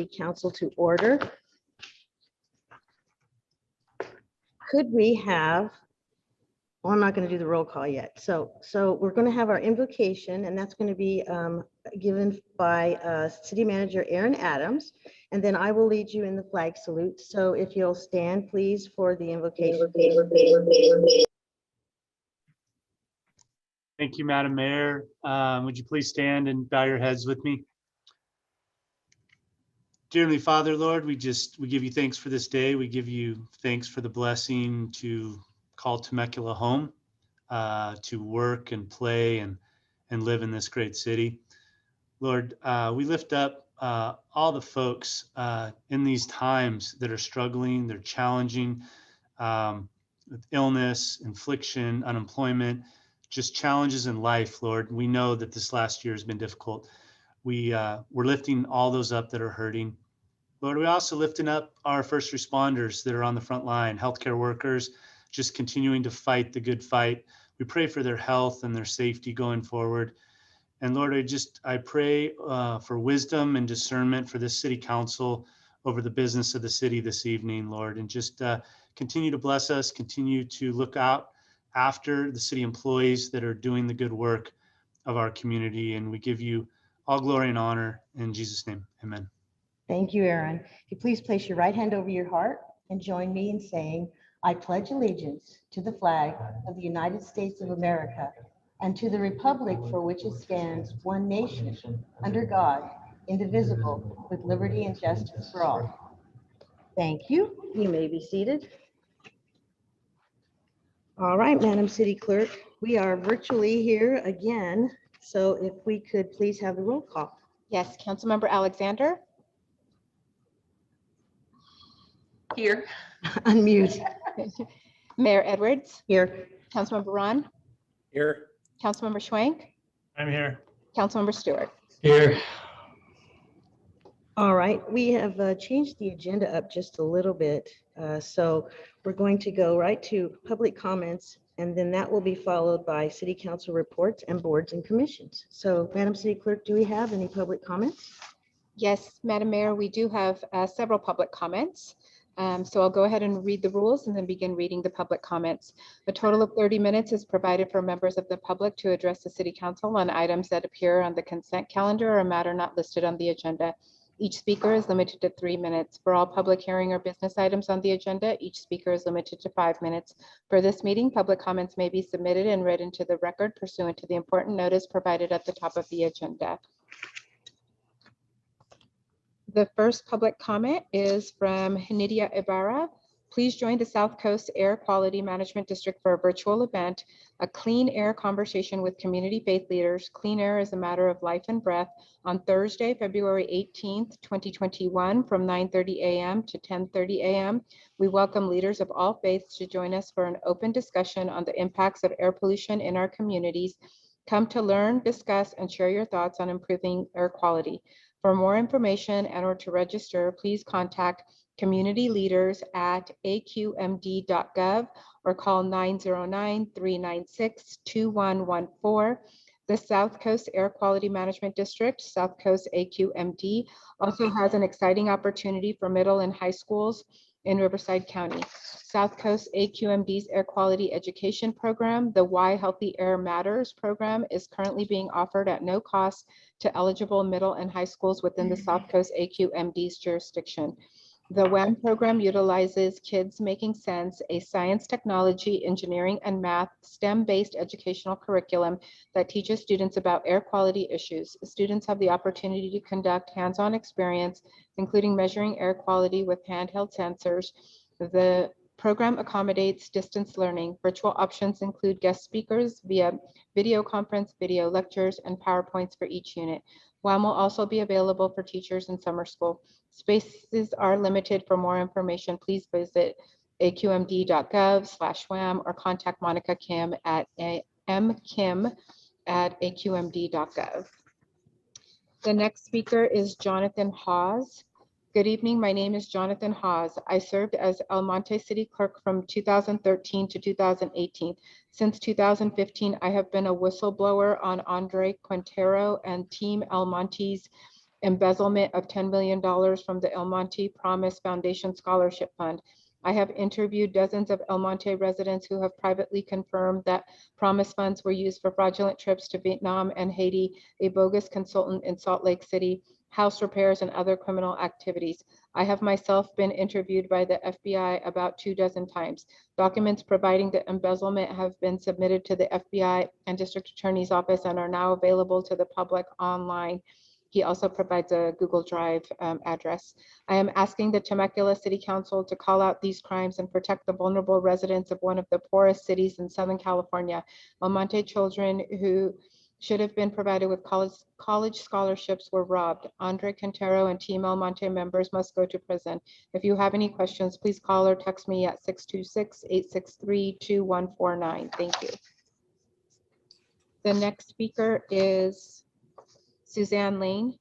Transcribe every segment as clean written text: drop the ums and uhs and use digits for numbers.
Council to order. Could we have, well, I'm not going to do the roll call yet. So we're going to have our invocation, and that's going to be given by City Manager Aaron Adams, and then I will lead you in the flag salute. So if you'll stand, please, for the invocation. Thank you, Madam Mayor. Would you please stand and bow your heads with me? Dearly Father, Lord, we give you thanks for this day. We give you thanks for the blessing to call Temecula home, to work and play and live in this great city. Lord, we lift up all the folks in these times that are struggling, they're challenging with illness, infliction, unemployment, just challenges in life, Lord. We know that this last year has been difficult. We're lifting all those up that are hurting. Lord, we're also lifting up our first responders that are on the front line, healthcare workers, just continuing to fight the good fight. We pray for their health and their safety going forward. And Lord, I pray for wisdom and discernment for this city council over the business of the city this evening, Lord, and just continue to bless us, continue to look out after the city employees that are doing the good work of our community. And we give you all glory and honor in Jesus' name. Amen. Thank you, Aaron. If you please place your right hand over your heart and join me in saying, I pledge allegiance to the flag of the United States of America and to the republic for which it stands, one nation, under God, indivisible, with liberty and justice for all. Thank you. You may be seated. All right, Madam City Clerk, we are virtually here again. So if we could please have the roll call. Yes, Councilmember Alexander. Here. Unmute. Mayor Edwards. Here. Councilmember Ron. Here. Councilmember Schwank. I'm here. Councilmember Stewart. Here. All right, we have changed the agenda up just a little bit. So we're going to go right to public comments, and then that will be followed by city council reports and boards and commissions. So Madam City Clerk, do we have any public comments? Yes, Madam Mayor, we do have several public comments. So I'll go ahead and read the rules and then begin reading the public comments. A total of 30 minutes is provided for members of the public to address the City Council on items that appear on the consent calendar or a matter not listed on the agenda. Each speaker is limited to 3 minutes. For all public hearing or business items on the agenda, each speaker is limited to 5 minutes. For this meeting, public comments may be submitted and read into the record pursuant to the important notice provided at the top of the agenda. The first public comment is from Nidia Ibarra. Please join the South Coast Air Quality Management District for a virtual event, a clean air conversation with community faith leaders. Clean air is a matter of life and breath on Thursday, February 18th, 2021 from 9:30 a.m. to 10:30 a.m. We welcome leaders of all faiths to join us for an open discussion on the impacts of air pollution in our communities. Come to learn, discuss, and share your thoughts on improving air quality. For more information and or to register, please contact community leaders at aqmd.gov or call 909-396-2114. The South Coast Air Quality Management District, South Coast AQMD, also has an exciting opportunity for middle and high schools in Riverside County. South Coast AQMD's Air Quality Education Program, the Why Healthy Air Matters program, is currently being offered at no cost to eligible middle and high schools within the South Coast AQMD's jurisdiction. The WHAM program utilizes Kids Making Sense, a science, technology, engineering, and math STEM-based educational curriculum that teaches students about air quality issues. Students have the opportunity to conduct hands-on experience, including measuring air quality with handheld sensors. The program accommodates distance learning. Virtual options include guest speakers via video conference, video lectures, and PowerPoints for each unit. WHAM will also be available for teachers in summer school. Spaces are limited. For more information, please visit aqmd.gov/WHAM or contact Monica Kim at mkim@aqmd.gov. The next speaker is Jonathan Hawes. Good evening, my name is Jonathan Hawes. I served as El Monte City Clerk from 2013 to 2018. Since 2015, I have been a whistleblower on Andre Quintero and Team El Monte's embezzlement of $10 million from the El Monte Promise Foundation Scholarship Fund. I have interviewed dozens of El Monte residents who have privately confirmed that promise funds were used for fraudulent trips to Vietnam and Haiti, a bogus consultant in Salt Lake City, house repairs, and other criminal activities. I have myself been interviewed by the FBI about 24 times. Documents providing the embezzlement have been submitted to the FBI and District Attorney's Office and are now available to the public online. He also provides a Google Drive address. I am asking the Temecula City Council to call out these crimes and protect the vulnerable residents of one of the poorest cities in Southern California. El Monte children who should have been provided with college scholarships were robbed. Andre Quintero and Team El Monte members must go to prison. If you have any questions, please call or text me at 626-863-2149. Thank you. The next speaker is Suzanne Lane.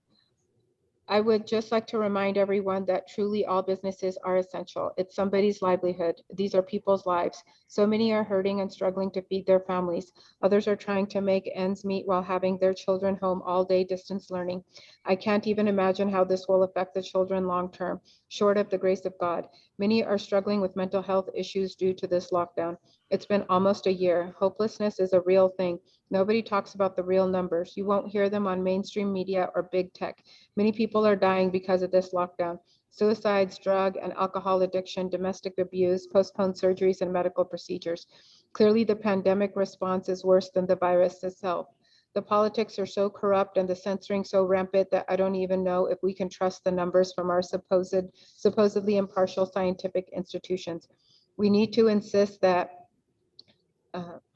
I would just like to remind everyone that truly all businesses are essential. It's somebody's livelihood. These are people's lives. So many are hurting and struggling to feed their families. Others are trying to make ends meet while having their children home all day distance learning. I can't even imagine how this will affect the children long term, short of the grace of God. Many are struggling with mental health issues due to this lockdown. It's been almost a year. Hopelessness is a real thing. Nobody talks about the real numbers. You won't hear them on mainstream media or big tech. Many people are dying because of this lockdown. Suicides, drug and alcohol addiction, domestic abuse, postponed surgeries and medical procedures. Clearly, the pandemic response is worse than the virus itself. The politics are so corrupt and the censoring so rampant that I don't even know if we can trust the numbers from our supposedly impartial scientific institutions. We need to insist that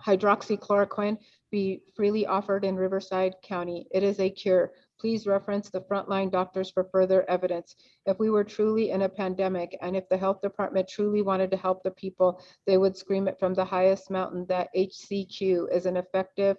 hydroxychloroquine be freely offered in Riverside County. It is a cure. Please reference the frontline doctors for further evidence. If we were truly in a pandemic and if the health department truly wanted to help the people, they would scream it from the highest mountain that HCQ is an effective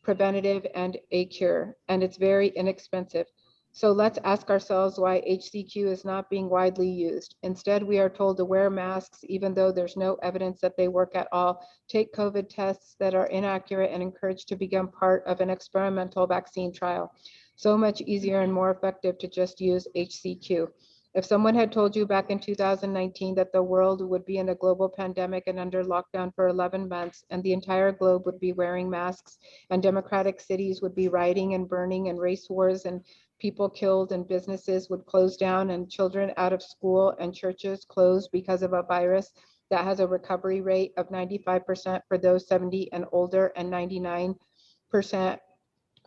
preventative and a cure, and it's very inexpensive. So let's ask ourselves why HCQ is not being widely used. Instead, we are told to wear masks even though there's no evidence that they work at all, take COVID tests that are inaccurate, and encouraged to become part of an experimental vaccine trial. So much easier and more effective to just use HCQ. If someone had told you back in 2019 that the world would be in a global pandemic and under lockdown for 11 months and the entire globe would be wearing masks and democratic cities would be rioting and burning and race wars and people killed and businesses would close down and children out of school and churches closed because of a virus that has a recovery rate of 95% for those 70 and older and 99%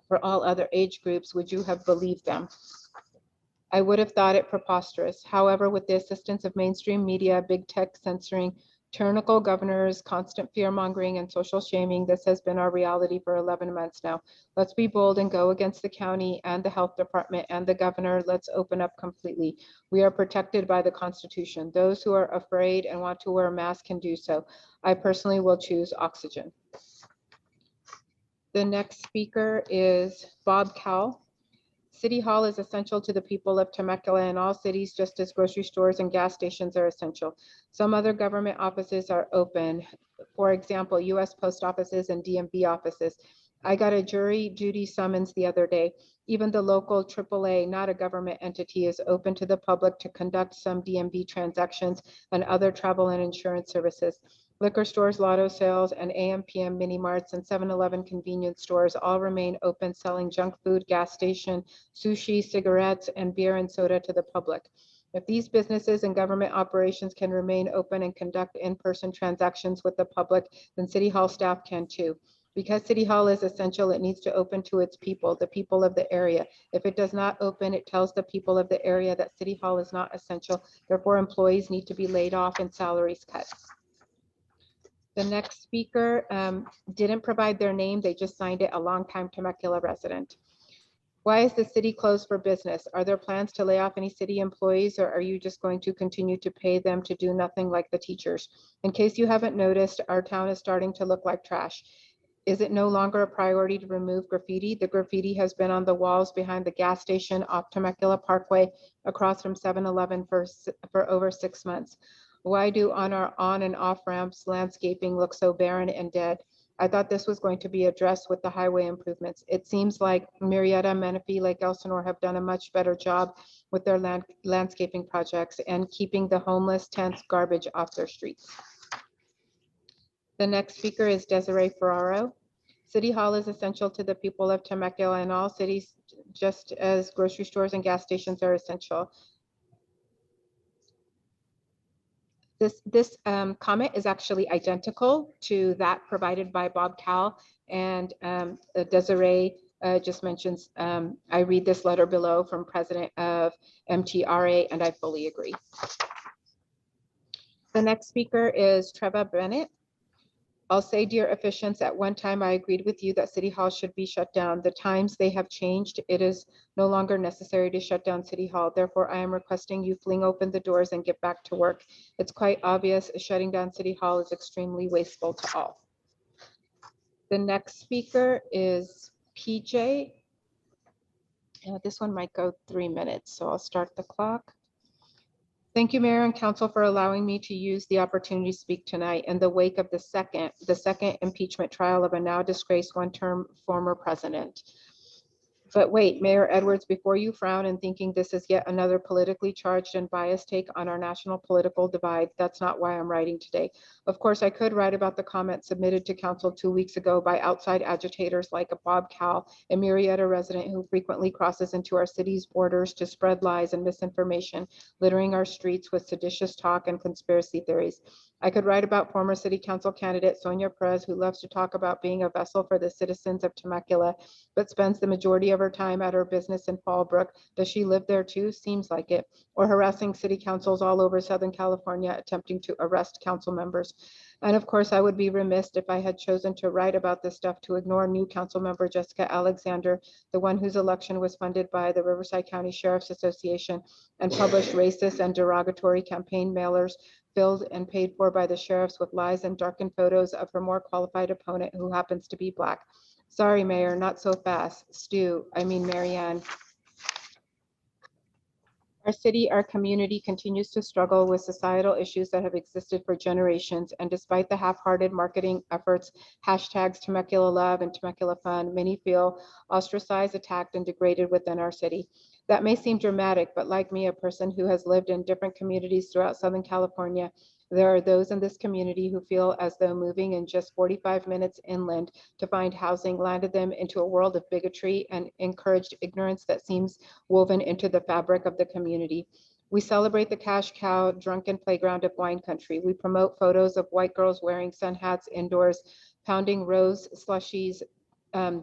for all other age groups, would you have believed them? I would have thought it preposterous. However, with the assistance of mainstream media, big tech censoring, tyrannical governors, constant fear mongering, and social shaming, this has been our reality for 11 months now. Let's be bold and go against the county and the health department and the governor. Let's open up completely. We are protected by the Constitution. Those who are afraid and want to wear a mask can do so. I personally will choose oxygen. The next speaker is Bob Cowell. City Hall is essential to the people of Temecula and all cities, just as grocery stores and gas stations are essential. Some other government offices are open. For example, US post offices and DMV offices. I got a jury duty summons the other day. Even the local AAA, not a government entity, is open to the public to conduct some DMV transactions and other travel and insurance services. Liquor stores, lotto sales, and AM/PM mini marts and 7-Eleven convenience stores all remain open, selling junk food, gas station, sushi, cigarettes, and beer and soda to the public. If these businesses and government operations can remain open and conduct in-person transactions with the public, then City Hall staff can too. Because City Hall is essential, it needs to open to its people, the people of the area. If it does not open, it tells the people of the area that City Hall is not essential. Therefore, employees need to be laid off and salaries cut. The next speaker didn't provide their name. They just signed it, a longtime Temecula resident. Why is the city closed for business? Are there plans to lay off any city employees, or are you just going to continue to pay them to do nothing like the teachers? In case you haven't noticed, our town is starting to look like trash. Is it no longer a priority to remove graffiti? The graffiti has been on the walls behind the gas station off Temecula Parkway across from 7-Eleven for over 6 months. Why do on our on and off ramps landscaping look so barren and dead? I thought this was going to be addressed with the highway improvements. It seems like Murrieta, Menifee, Lake Elsinore have done a much better job with their landscaping projects and keeping the homeless, tents, garbage off their streets. The next speaker is Desiree Ferraro. City Hall is essential to the people of Temecula and all cities, just as grocery stores and gas stations are essential. This comment is actually identical to that provided by Bob Cal, and Desiree just mentions, I read this letter below from President of MTRA, and I fully agree. The next speaker is Treva Bennett. I'll say, dear officiants, at one time I agreed with you that City Hall should be shut down. The times they have changed. It is no longer necessary to shut down City Hall. Therefore, I am requesting you fling open the doors and get back to work. It's quite obvious shutting down City Hall is extremely wasteful to all. The next speaker is PJ. This one might go 3 minutes, so I'll start the clock. Thank you, Mayor and Council, for allowing me to use the opportunity to speak tonight in the wake of the second impeachment trial of a now disgraced one-term former president. But wait, Mayor Edwards, before you frown and thinking this is yet another politically charged and biased take on our national political divide, that's not why I'm writing today. Of course, I could write about the comments submitted to Council 2 weeks ago by outside agitators like a Bob Cal, a Murrieta resident who frequently crosses into our city's borders to spread lies and misinformation, littering our streets with seditious talk and conspiracy theories. I could write about former City Council candidate Sonia Perez, who loves to talk about being a vessel for the citizens of Temecula, but spends the majority of her time at her business in Fallbrook. Does she live there too? Seems like it. Or harassing city councils all over Southern California, attempting to arrest council members. And of course, I would be remiss if I had chosen to write about this stuff to ignore new council member Jessica Alexander, the one whose election was funded by the Riverside County Sheriff's Association and published racist and derogatory campaign mailers filled and paid for by the sheriffs with lies and darkened photos of her more qualified opponent who happens to be Black. Sorry, Mayor, not so fast. Marianne. Our city, our community continues to struggle with societal issues that have existed for generations. And despite the half-hearted marketing efforts, hashtags Temecula Love and Temecula Fun, many feel ostracized, attacked, and degraded within our city. That may seem dramatic, but like me, a person who has lived in different communities throughout Southern California, there are those in this community who feel as though moving in just 45 minutes inland to find housing landed them into a world of bigotry and encouraged ignorance that seems woven into the fabric of the community. We celebrate the cash cow drunken playground of wine country. We promote photos of white girls wearing sun hats indoors, pounding rose slushies,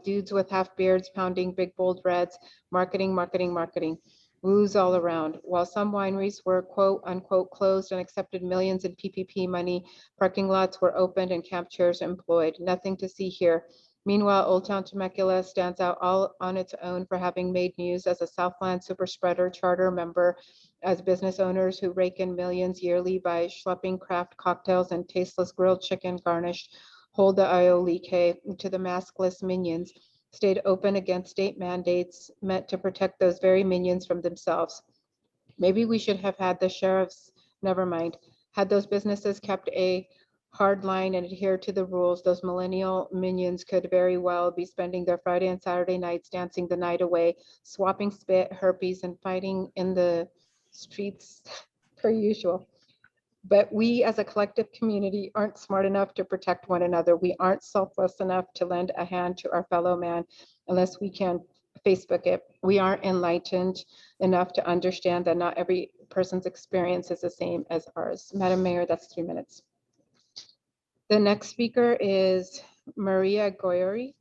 dudes with half beards pounding big bold reds, marketing, marketing, marketing. Woos all around. While some wineries were quote unquote closed and accepted millions in PPP money, parking lots were opened and camp chairs employed. Nothing to see here. Meanwhile, Old Town Temecula stands out all on its own for having made news as a Southland Super Spreader charter member, as business owners who rake in millions yearly by schlepping craft cocktails and tasteless grilled chicken garnished hold the aioli to the maskless minions, stayed open against state mandates meant to protect those very minions from themselves. Maybe we should have had the sheriffs, never mind. Had those businesses kept a hard line and adhered to the rules, those millennial minions could very well be spending their Friday and Saturday nights dancing the night away, swapping spit, herpes, and fighting in the streets per usual. But we as a collective community aren't smart enough to protect one another. We aren't selfless enough to lend a hand to our fellow man unless we can Facebook it. We aren't enlightened enough to understand that not every person's experience is the same as ours. Madam Mayor, that's 3 minutes. The next speaker is Maria Goyori.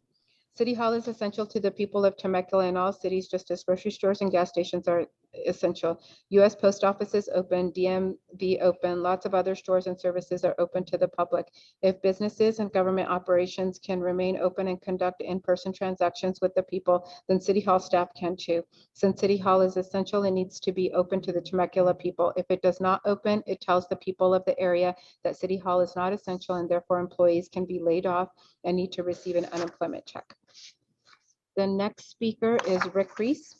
City Hall is essential to the people of Temecula and all cities, just as grocery stores and gas stations are essential. U.S. post office is open, DMV open, lots of other stores and services are open to the public. If businesses and government operations can remain open and conduct in-person transactions with the people, then City Hall staff can too. Since City Hall is essential, it needs to be open to the Temecula people. If it does not open, it tells the people of the area that City Hall is not essential and therefore employees can be laid off and need to receive an unemployment check. The next speaker is Rick Reese.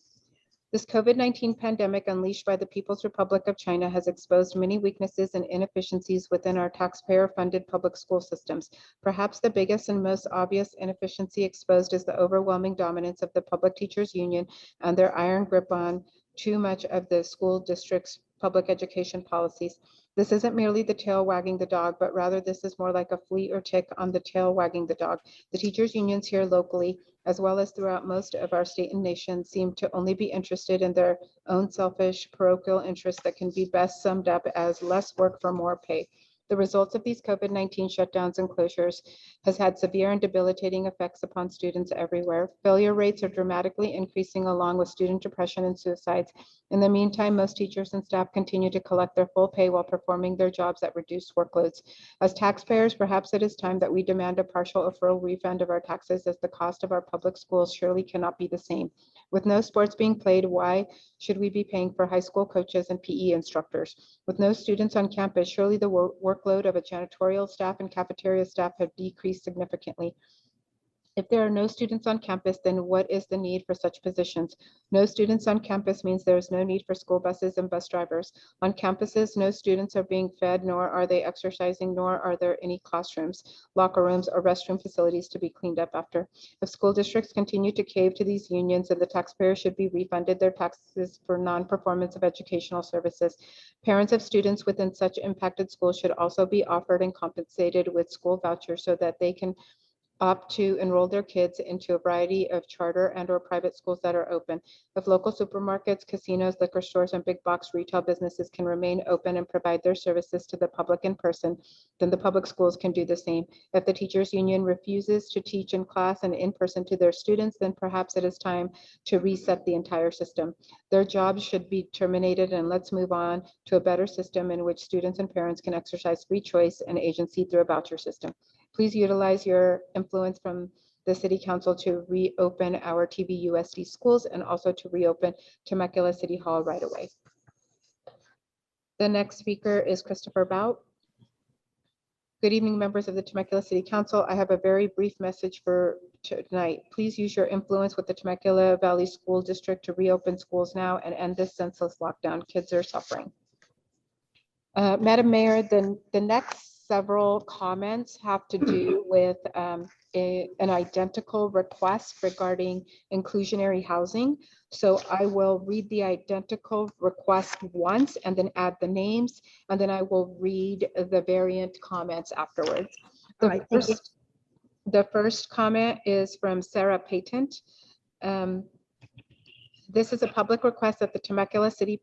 This COVID-19 pandemic unleashed by the People's Republic of China has exposed many weaknesses and inefficiencies within our taxpayer-funded public school systems. Perhaps the biggest and most obvious inefficiency exposed is the overwhelming dominance of the Public Teachers Union and their iron grip on too much of the school district's public education policies. This isn't merely the tail wagging the dog, but rather this is more like a flea or tick on the tail wagging the dog. The teachers' unions here locally, as well as throughout most of our state and nation, seem to only be interested in their own selfish parochial interests that can be best summed up as less work for more pay. The results of these COVID-19 shutdowns and closures has had severe and debilitating effects upon students everywhere. Failure rates are dramatically increasing along with student depression and suicides. In the meantime, most teachers and staff continue to collect their full pay while performing their jobs at reduced workloads. As taxpayers, perhaps it is time that we demand a partial or full refund of our taxes, as the cost of our public schools surely cannot be the same. With no sports being played, why should we be paying for high school coaches and PE instructors? With no students on campus, surely the workload of a janitorial staff and cafeteria staff have decreased significantly. If there are no students on campus, then what is the need for such positions? No students on campus means there is no need for school buses and bus drivers. On campuses, no students are being fed, nor are they exercising, nor are there any classrooms, locker rooms, or restroom facilities to be cleaned up after. If school districts continue to cave to these unions, then the taxpayers should be refunded their taxes for non-performance of educational services. Parents of students within such impacted schools should also be offered and compensated with school vouchers so that they can opt to enroll their kids into a variety of charter and/or private schools that are open. If local supermarkets, casinos, liquor stores, and big box retail businesses can remain open and provide their services to the public in person, then the public schools can do the same. If the teachers union refuses to teach in class and in person to their students, then perhaps it is time to reset the entire system. Their jobs should be terminated, and let's move on to a better system in which students and parents can exercise free choice and agency through a voucher system. Please utilize your influence from the City Council to reopen our TVUSD schools and also to reopen Temecula City Hall right away. The next speaker is Christopher Bout. Good evening, members of the Temecula City Council. I have a very brief message for tonight. Please use your influence with the Temecula Valley School District to reopen schools now and end this senseless lockdown. Kids are suffering. Madam Mayor, the next several comments have to do with an identical request regarding inclusionary housing. So I will read the identical request once and then add the names, and then I will read the variant comments afterwards. The first comment is from Sarah Patent. This is a public request that the Temecula City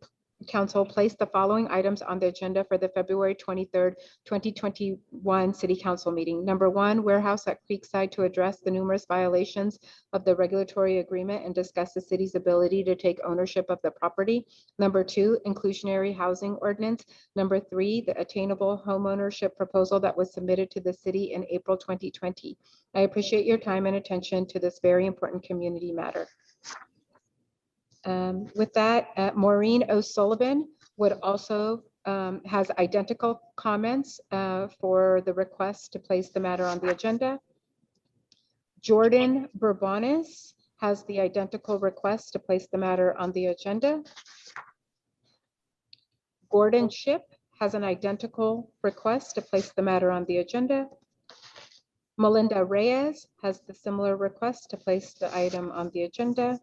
Council placed the following items on the agenda for the February 23rd, 2021 City Council meeting. Number one, warehouse at Creekside to address the numerous violations of the regulatory agreement and discuss the city's ability to take ownership of the property. Number two, inclusionary housing ordinance. Number three, the attainable homeownership proposal that was submitted to the city in April 2020. I appreciate your time and attention to this very important community matter. With that, Maureen O'Sullivan would also has identical comments for the request to place the matter on the agenda. Jordan Bourbonis has the identical request to place the matter on the agenda. Gordon Ship has an identical request to place the matter on the agenda. Melinda Reyes has the similar request to place the item on the agenda.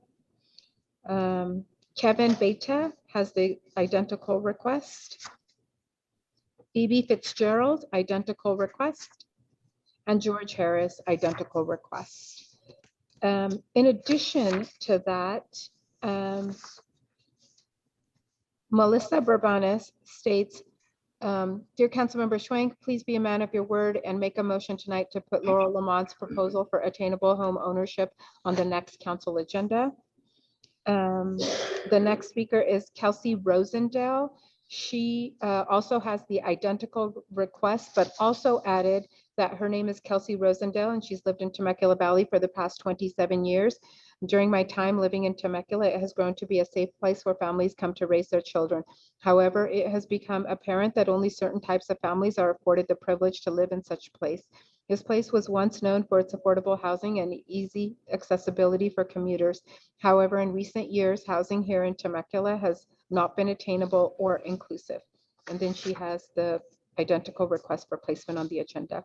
Kevin Beta has the identical request. Phoebe Fitzgerald, identical request. And George Harris, identical request. In addition to that, Melissa Bourbonis states, dear Councilmember Schwenk, please be a man of your word and make a motion tonight to put Laurel Lamont's proposal for attainable home ownership on the next council agenda. The next speaker is Kelsey Rosendale. She also has the identical request, but also added that her name is Kelsey Rosendale and she's lived in Temecula Valley for the past 27 years. During my time living in Temecula, it has grown to be a safe place where families come to raise their children. However, it has become apparent that only certain types of families are afforded the privilege to live in such place. This place was once known for its affordable housing and easy accessibility for commuters. However, in recent years, housing here in Temecula has not been attainable or inclusive. And then she has the identical request for placement on the agenda.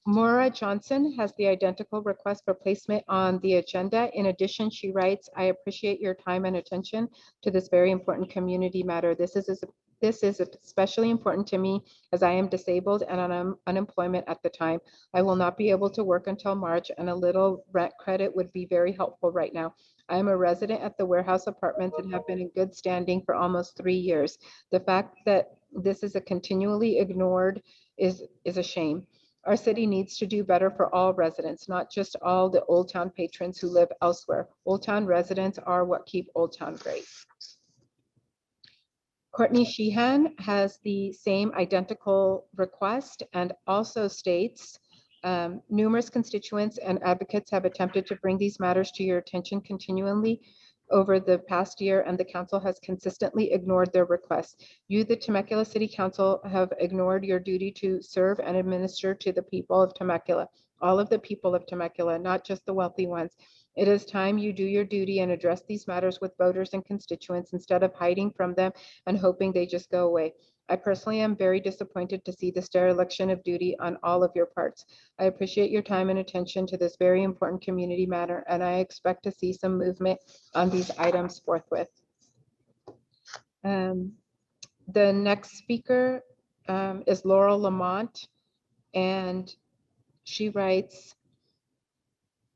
Maura Johnson has the identical request for placement on the agenda. In addition, she writes, I appreciate your time and attention to this very important community matter. This is especially important to me as I am disabled and on unemployment at the time. I will not be able to work until March, and a little rent credit would be very helpful right now. I am a resident at the warehouse apartments and have been in good standing for almost 3 years. The fact that this is continually ignored is a shame. Our city needs to do better for all residents, not just all the Old Town patrons who live elsewhere. Old Town residents are what keep Old Town great. Courtney Sheehan has the same identical request and also states, numerous constituents and advocates have attempted to bring these matters to your attention continually over the past year, and the council has consistently ignored their requests. You, the Temecula City Council, have ignored your duty to serve and administer to the people of Temecula, all of the people of Temecula, not just the wealthy ones. It is time you do your duty and address these matters with voters and constituents instead of hiding from them and hoping they just go away. I personally am very disappointed to see this dereliction of duty on all of your parts. I appreciate your time and attention to this very important community matter, and I expect to see some movement on these items forthwith. The next speaker is Laurel Lamont, and she writes,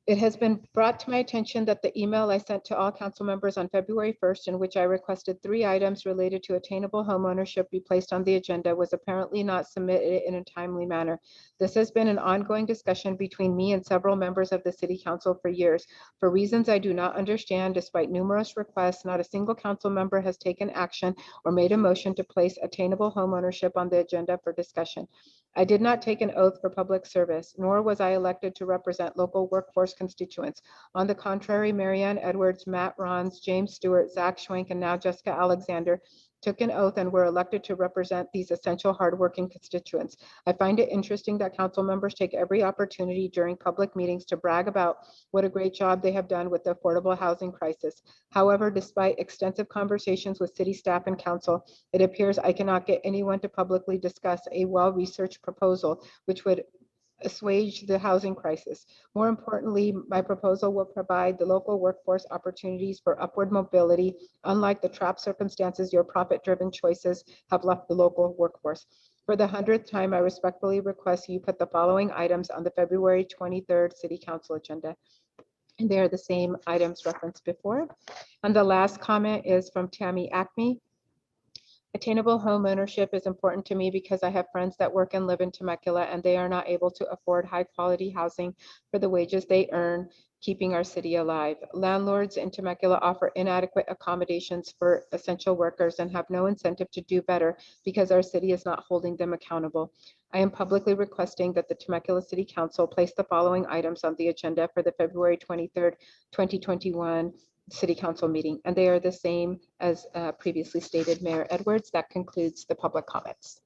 it has been brought to my attention that the email I sent to all council members on February 1st, in which I requested 3 items related to attainable homeownership be placed on the agenda, was apparently not submitted in a timely manner. This has been an ongoing discussion between me and several members of the City Council for years. For reasons I do not understand, despite numerous requests, not a single council member has taken action or made a motion to place attainable homeownership on the agenda for discussion. I did not take an oath for public service, nor was I elected to represent local workforce constituents. On the contrary, Marianne Edwards, Matt Rons, James Stewart, Zach Schwenk, and now Jessica Alexander took an oath and were elected to represent these essential hardworking constituents. I find it interesting that council members take every opportunity during public meetings to brag about what a great job they have done with the affordable housing crisis. However, despite extensive conversations with city staff and council, it appears I cannot get anyone to publicly discuss a well-researched proposal which would assuage the housing crisis. More importantly, my proposal will provide the local workforce opportunities for upward mobility, unlike the trapped circumstances your profit-driven choices have left the local workforce. For the 100th time, I respectfully request you put the following items on the February 23rd City Council agenda. And they are the same items referenced before. And the last comment is from Tammy Acme. Attainable home ownership is important to me because I have friends that work and live in Temecula and they are not able to afford high quality housing for the wages they earn, keeping our city alive. Landlords in Temecula offer inadequate accommodations for essential workers and have no incentive to do better because our city is not holding them accountable. I am publicly requesting that the Temecula City Council place the following items on the agenda for the February 23rd, 2021 City Council meeting, and they are the same as previously stated. Mayor Edwards, that concludes the public comments.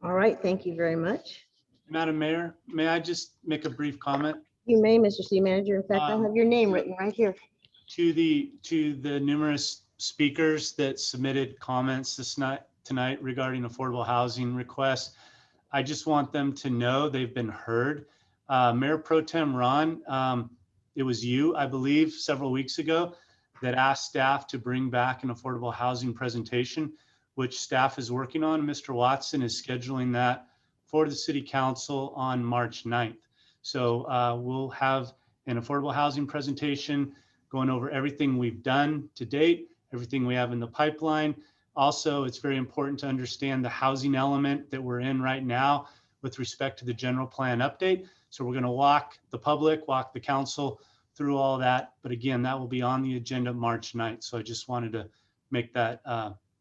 All right, thank you very much. Madam Mayor, may I just make a brief comment? You may, Mr. City Manager. In fact, I have your name to- written right here. To the numerous speakers that submitted comments tonight regarding affordable housing requests, I just want them to know they've been heard. Mayor Pro Tem Ron, it was you, I believe, several weeks ago that asked staff to bring back an affordable housing presentation, which staff is working on. Mr. Watson is scheduling that for the City Council on March 9th. So we'll have an affordable housing presentation going over everything we've done to date, everything we have in the pipeline. Also, it's very important to understand the housing element that we're in right now with respect to the general plan update. So we're going to walk the public, walk the council through all that. But again, that will be on the agenda March 9th. So I just wanted to make that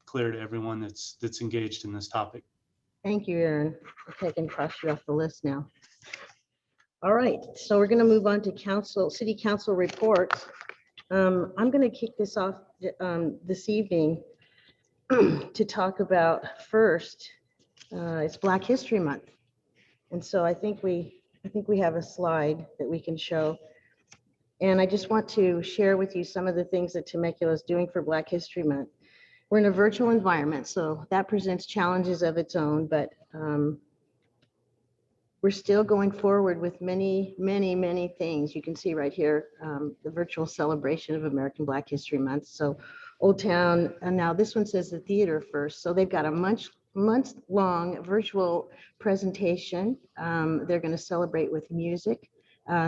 clear to everyone that's engaged in this topic. Thank you, Aaron. Okay, I can cross you off the list now. All right, so we're going to move on to City Council reports. I'm going to kick this off this evening to talk about first It's Black History Month. And so I think we have a slide that we can show. And I just want to share with you some of the things that Temecula is doing for Black History Month. We're in a virtual environment, so that presents challenges of its own, but we're still going forward with many, many, many things. You can see right here, the virtual celebration of American Black History Month. So Old Town, and now this one says the theater first. So they've got a month-long virtual presentation. They're going to celebrate with music.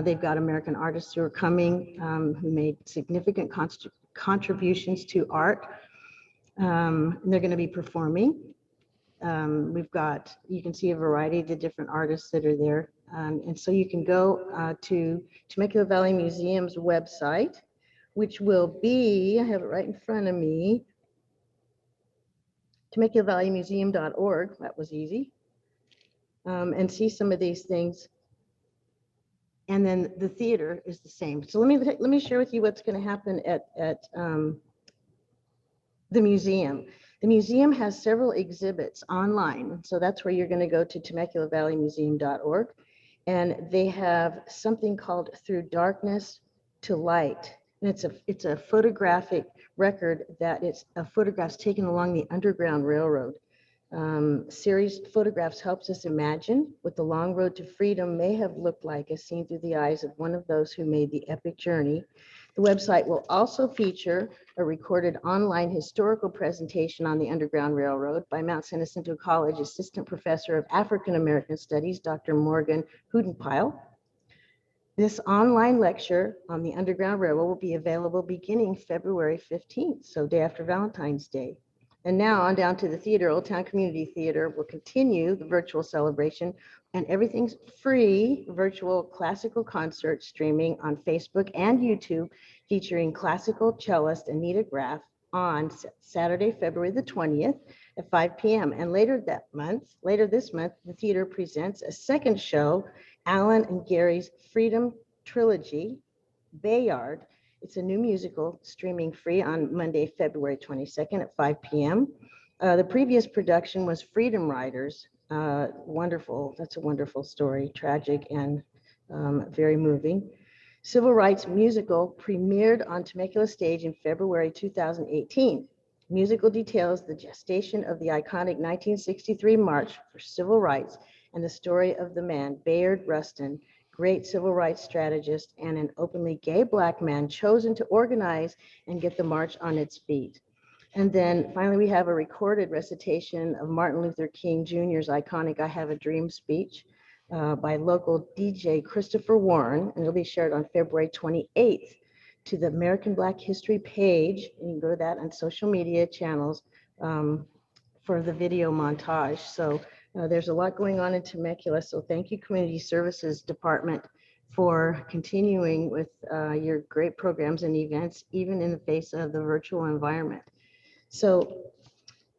They've got American artists who are coming, who made significant contributions to art. They're going to be performing. We've got, you can see a variety of the different artists that are there. And so you can go to Temecula Valley Museum's website, which will be, I have it right in front of me, TemeculaValleyMuseum.org. That was easy. And see some of these things. And then the theater is the same. So let me share with you what's going to happen at the museum. The museum has several exhibits online. So that's where you're going to go to TemeculaValleyMuseum.org. And they have something called Through Darkness to Light. And it's a photographic record that it's photographs taken along the Underground Railroad. Series photographs helps us imagine what the long road to freedom may have looked like as seen through the eyes of one of those who made the epic journey. The website will also feature a recorded online historical presentation on the Underground Railroad by Mount San Jacinto College Assistant Professor of African American Studies, Dr. Morgan Hudenpyle. This online lecture on the Underground Railroad will be available beginning February 15th, so day after Valentine's Day. And now on down to the theater. Old Town Community Theater will continue the virtual celebration, and everything's free virtual classical concert streaming on Facebook and YouTube, featuring classical cellist Anita Graff on Saturday, February the 20th at 5 p.m. And later this month, the theater presents a second show, Alan and Gary's Freedom Trilogy, Bayard. It's a new musical streaming free on Monday, February 22nd at 5 p.m. The previous production was Freedom Riders. Wonderful. That's a wonderful story, tragic and very moving. Civil Rights Musical premiered on Temecula stage in February 2018. Musical details the gestation of the iconic 1963 March for Civil Rights and the story of the man, Bayard Rustin, great civil rights strategist and an openly gay Black man chosen to organize and get the march on its feet. And then finally, we have a recorded recitation of Martin Luther King Jr.'s iconic I Have a Dream speech by local DJ Christopher Warren, and it'll be shared on February 28th to the American Black History page. And you can go to that on social media channels for the video montage. So there's a lot going on in Temecula, so thank you, Community Services Department, for continuing with your great programs and events, even in the face of the virtual environment. So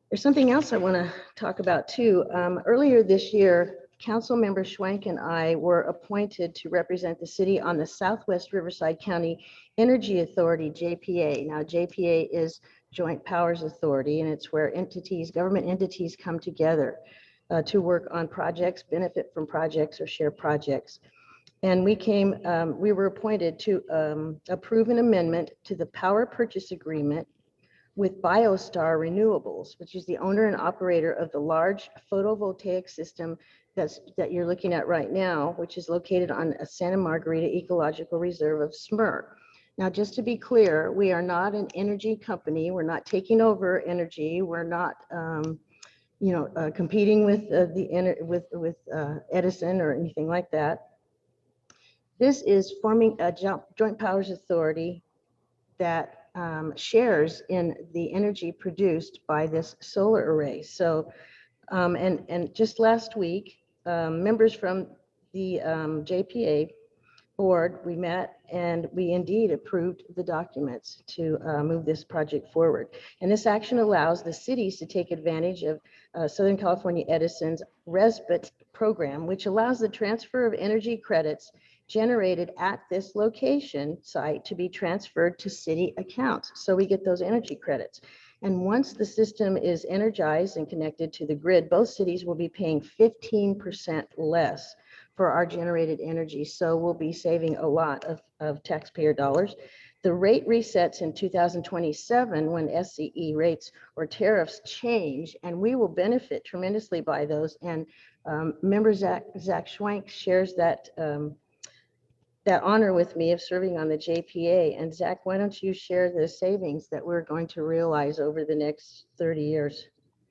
there's something else I want to talk about too. Earlier this year, Councilmember Schwenk and I were appointed to represent the city on the Southwest Riverside County Energy Authority, JPA. Now, JPA is Joint Powers Authority, and it's where government entities come together to work on projects, benefit from projects, or share projects. And we were appointed to approve an amendment to the power purchase agreement with BioStar Renewables, which is the owner and operator of the large photovoltaic system that you're looking at right now, which is located on a Santa Margarita Ecological Reserve of Smyrna. Now, just to be clear, we are not an energy company. We're not taking over energy. We're not competing with Edison or anything like that. This is forming a joint powers authority that shares in the energy produced by this solar array. So, and just last week, members from the JPA board, we met and we indeed approved the documents to move this project forward. And this action allows the cities to take advantage of Southern California Edison's RESBIT program, which allows the transfer of energy credits generated at this location site to be transferred to city accounts. So we get those energy credits. And once the system is energized and connected to the grid, both cities will be paying 15% less for our generated energy. So we'll be saving a lot of taxpayer dollars. The rate resets in 2027 when SCE rates or tariffs change, and we will benefit tremendously by those. And member Zach Schwank shares that that honor with me of serving on the JPA. And Zach, why don't you share the savings that we're going to realize over the next 30 years?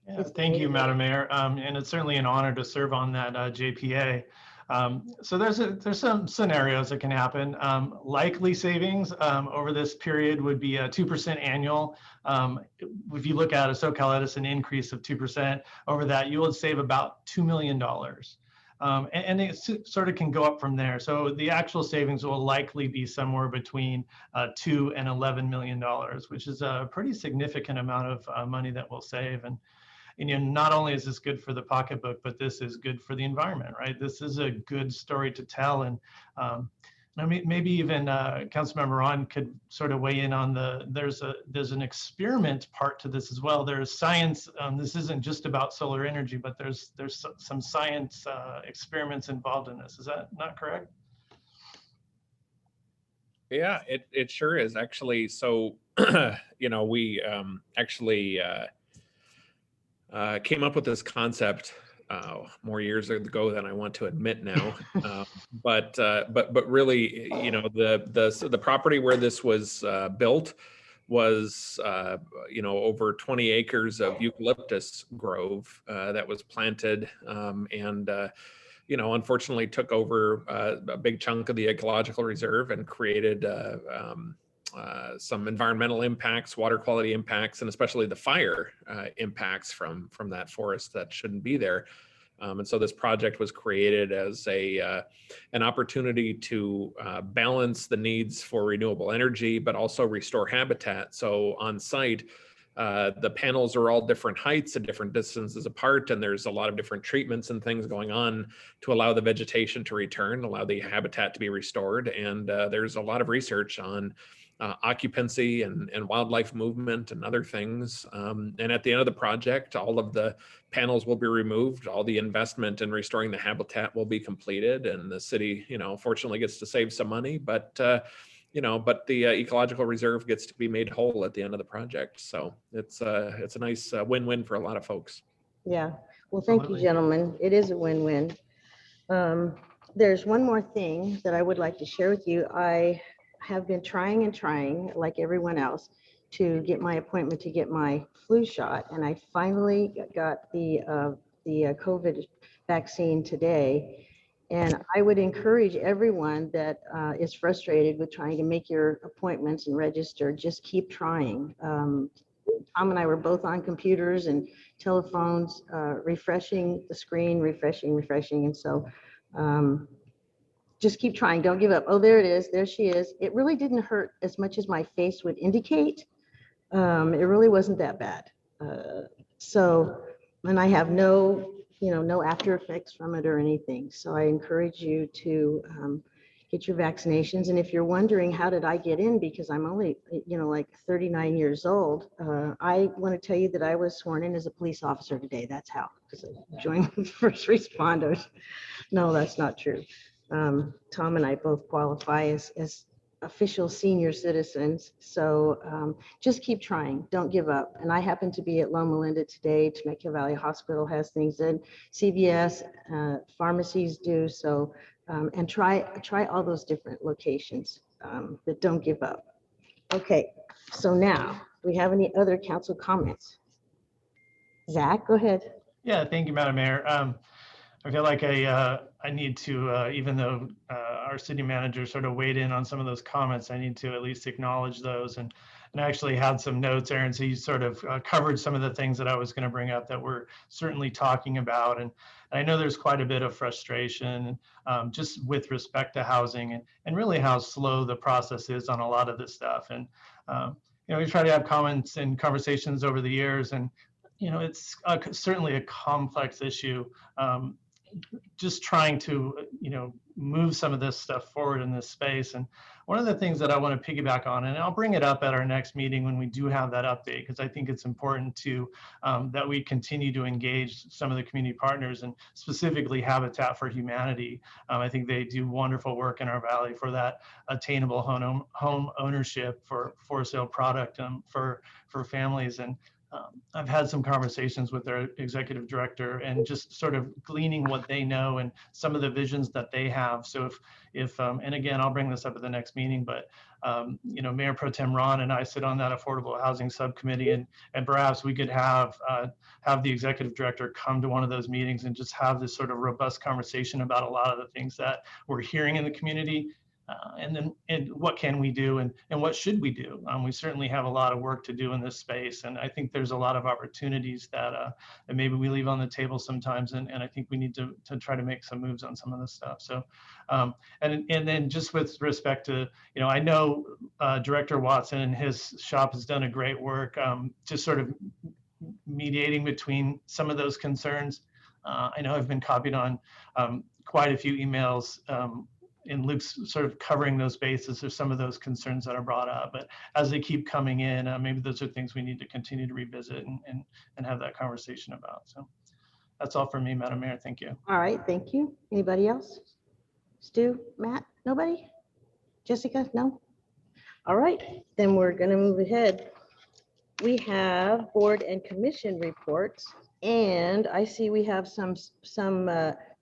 Yeah, thank you, Madam Mayor. And it's certainly an honor to serve on that JPA. So there's some scenarios that can happen. Likely savings over this period would be a 2% annual. If you look at a SoCal Edison increase of 2% over that, you will save about $2 million. And it sort of can go up from there. So the actual savings will likely be somewhere between $2 and $11 million, which is a pretty significant amount of money that we'll save. And not only is this good for the pocketbook, but this is good for the environment, right? This is a good story to tell. And I mean, maybe even Councilmember Ron could sort of weigh in on there's an experiment part to this as well. There's science. This isn't just about solar energy, but there's some science experiments involved in this. Is that not correct? Yeah, it sure is actually. So, we actually came up with this concept more years ago than I want to admit now. But really, the property where this was built was over 20 acres of eucalyptus grove that was planted, and unfortunately took over a big chunk of the ecological reserve and created some environmental impacts, water quality impacts, and especially the fire impacts from that forest that shouldn't be there. And so this project was created as an opportunity to balance the needs for renewable energy, but also restore habitat. So on site, the panels are all different heights and different distances apart, and there's a lot of different treatments and things going on to allow the vegetation to return, allow the habitat to be restored. And there's a lot of research on occupancy and wildlife movement and other things. And at the end of the project, all of the panels will be removed, all the investment in restoring the habitat will be completed, and the city, fortunately gets to save some money, but the ecological reserve gets to be made whole at the end of the project. So it's a nice win-win for a lot of folks. Yeah, well, thank you, gentlemen. It is a win-win. There's one more thing that I would like to share with you. I have been trying, like everyone else, to get my appointment to get my flu shot, and I finally got the COVID vaccine today. And I would encourage everyone that is frustrated with trying to make your appointments and register, just keep trying. Tom and I were both on computers and telephones, refreshing the screen, refreshing. And so just keep trying, don't give up. Oh, there it is, there she is. It really didn't hurt as much as my face would indicate. It really wasn't that bad. And I have no after effects from it or anything. So I encourage you to get your vaccinations. And if you're wondering, how did I get in? Because I'm only, like 39 years old. I want to tell you that I was sworn in as a police officer today. That's how, because I joined the first responders. No, that's not true. Tom and I both qualify as official senior citizens. So just keep trying, don't give up. And I happen to be at Loma Linda today. Temecula Valley Hospital has things in, CVS, pharmacies do. So, and try all those different locations, but don't give up. Okay, so now, do we have any other council comments? Zach, go ahead. Yeah, thank you, Madam Mayor. I feel like I need to, even though our city manager sort of weighed in on some of those comments, I need to at least acknowledge those. And I actually had some notes, Aaron, so you sort of covered some of the things that I was going to bring up that we're certainly talking about. And I know there's quite a bit of frustration just with respect to housing and really how slow the process is on a lot of this stuff. And, we try to have comments and conversations over the years, and, it's certainly a complex issue. Just trying to move some of this stuff forward in this space. And one of the things that I want to piggyback on, and I'll bring it up at our next meeting when we do have that update, because I think it's important to that we continue to engage some of the community partners, and specifically Habitat for Humanity. I think they do wonderful work in our valley for that attainable home ownership for sale product for families. And I've had some conversations with their executive director and just sort of gleaning what they know and some of the visions that they have. So if and again, I'll bring this up at the next meeting, but Mayor Pro Tem Ron and I sit on that affordable housing subcommittee, and perhaps we could have the executive director come to one of those meetings and just have this sort of robust conversation about a lot of the things that we're hearing in the community. And what can we do, and what should we do? We certainly have a lot of work to do in this space, and I think there's a lot of opportunities that maybe we leave on the table sometimes, and I think we need to try to make some moves on some of this stuff. So, and then just with respect to, I know Director Watson and his shop has done a great work, just sort of mediating between some of those concerns. I know I've been copied on quite a few emails. And Luke's sort of covering those bases or some of those concerns that are brought up. But as they keep coming in, maybe those are things we need to continue to revisit and have that conversation about. So that's all for me, Madam Mayor. Thank you. All right, thank you. Anybody else? Stu, Matt, nobody? Jessica, no? All right, then we're gonna move ahead. We have board and commission reports, and I see we have some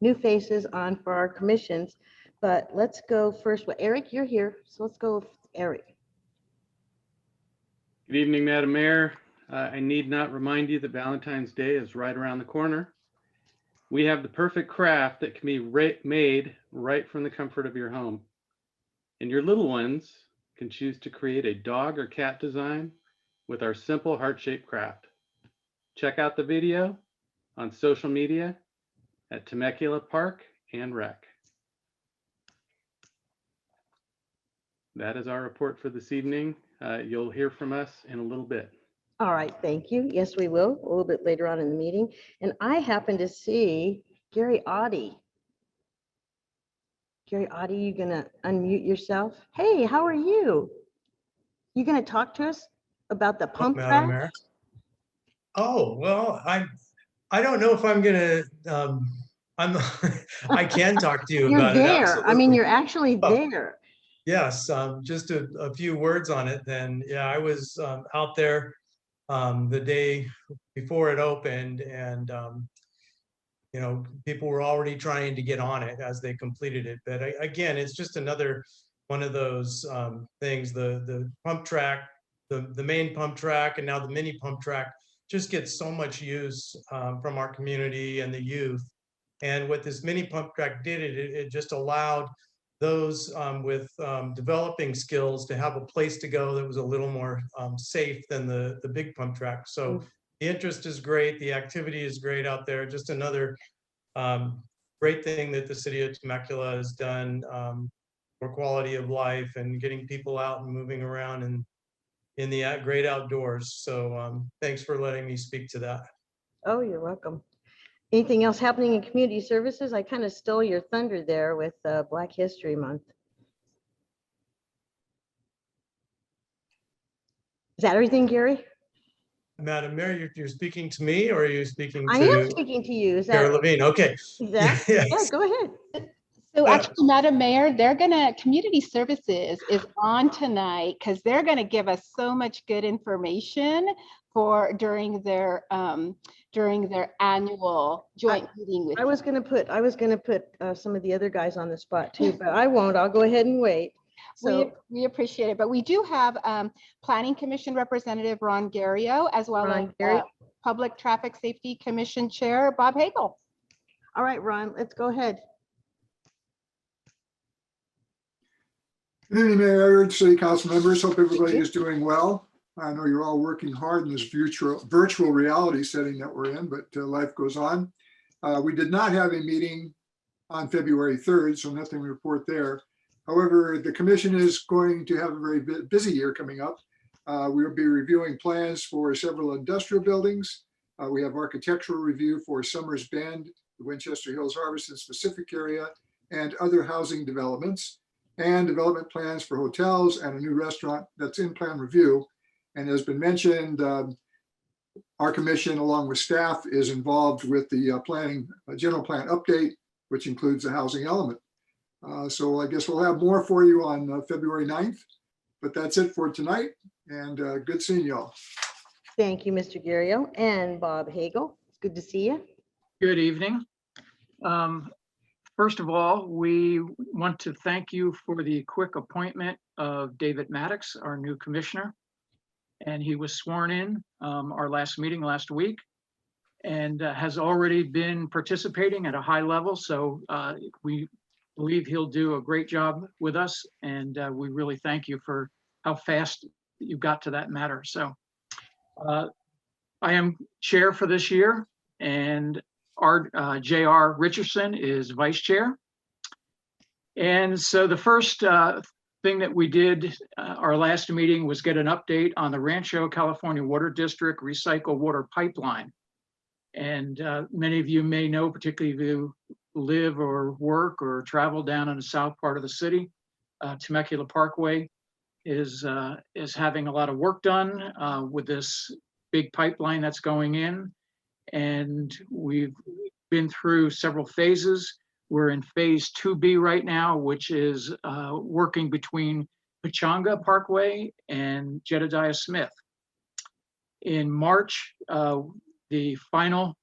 new faces on for our commissions. But let's go first. Well, Eric, you're here, so let's go with Eric. Good evening, Madam Mayor. I need not remind you that Valentine's Day is right around the corner. We have the perfect craft that can be made right from the comfort of your home. And your little ones can choose to create a dog or cat design with our simple heart-shaped craft. Check out the video on social media at Temecula Park and Rec. That is our report for this evening. You'll hear from us in a little bit. All right, thank you. Yes, we will, a little bit later on in the meeting. And I happen to see Gary Audie. Gary Audie, you gonna unmute yourself? Hey, how are you? You gonna talk to us about the pump Madam track? Mayor. Oh, well, I don't know if I'm gonna, I can talk to you You're about it. there. I mean, Absolutely. you're actually Oh. there. Yes, just a few words on it then. Yeah, I was out there the day before it opened, and people were already trying to get on it as they completed it. But again, it's just another one of those things. The pump track, the main pump track, and now the mini pump track just gets so much use from our community and the youth. And what this mini pump track did, it just allowed those with developing skills to have a place to go that was a little more safe than the big pump track. So the interest is great. The activity is great out there. Just another great thing that the city of Temecula has done for quality of life and getting people out and moving around and in the great outdoors. So thanks for letting me speak to that. Oh, you're welcome. Anything else happening in community services? I kind of stole your thunder there with Black History Month. Is that everything, Gary? Madam Mayor, you're speaking to me, or are you speaking to? I am speaking to you. Is Sarah that Levine? Okay. is that? Yes. Yeah, go ahead. So actually, Madam Mayor, Community Services is on tonight because they're gonna give us so much good information during their annual joint meeting with. I was gonna put some of the other guys on the spot too, but I won't. I'll go ahead and wait. So We appreciate it, but we do have Planning Commission Representative Ron Garrio, as well Ron as Garrio. Public Traffic Safety Commission Chair Bob Hagel. all right, Ron, let's go ahead. Good evening, Mayor and City Council members. Hope everybody is doing well. I know you're all working hard in this virtual reality setting that we're in, but life goes on. We did not have a meeting on February 3rd, so nothing to report there. However, the commission is going to have a very busy year coming up. We'll be reviewing plans for several industrial buildings. We have architectural review for Summers Bend, the Winchester Hills Harveston specific area, and other housing developments, and development plans for hotels and a new restaurant that's in plan review. And has been mentioned, our commission, along with staff, is involved with the planning, general plan update, which includes the housing element. So I guess we'll have more for you on February 9th, but that's it for tonight, and good seeing y'all. Thank you, Mr. Guerrio and Bob Hagel. It's good to see you. Good evening. First of all, we want to thank you for the quick appointment of David Maddox, our new commissioner. And he was sworn in our last meeting last week and has already been participating at a high level. So we believe he'll do a great job with us. And we really thank you for how fast you got to that matter. So I am chair for this year, and our J.R. Richardson is vice chair. And so the first thing that we did our last meeting was get an update on the Rancho, California Water District recycle water pipeline. And many of you may know, particularly if you live or work or travel down in the south part of the city, Temecula Parkway is having a lot of work done with this big pipeline that's going in. And we've been through several phases. We're in phase 2B right now, which is working between Pechanga Parkway and Jedediah Smith. In March, the final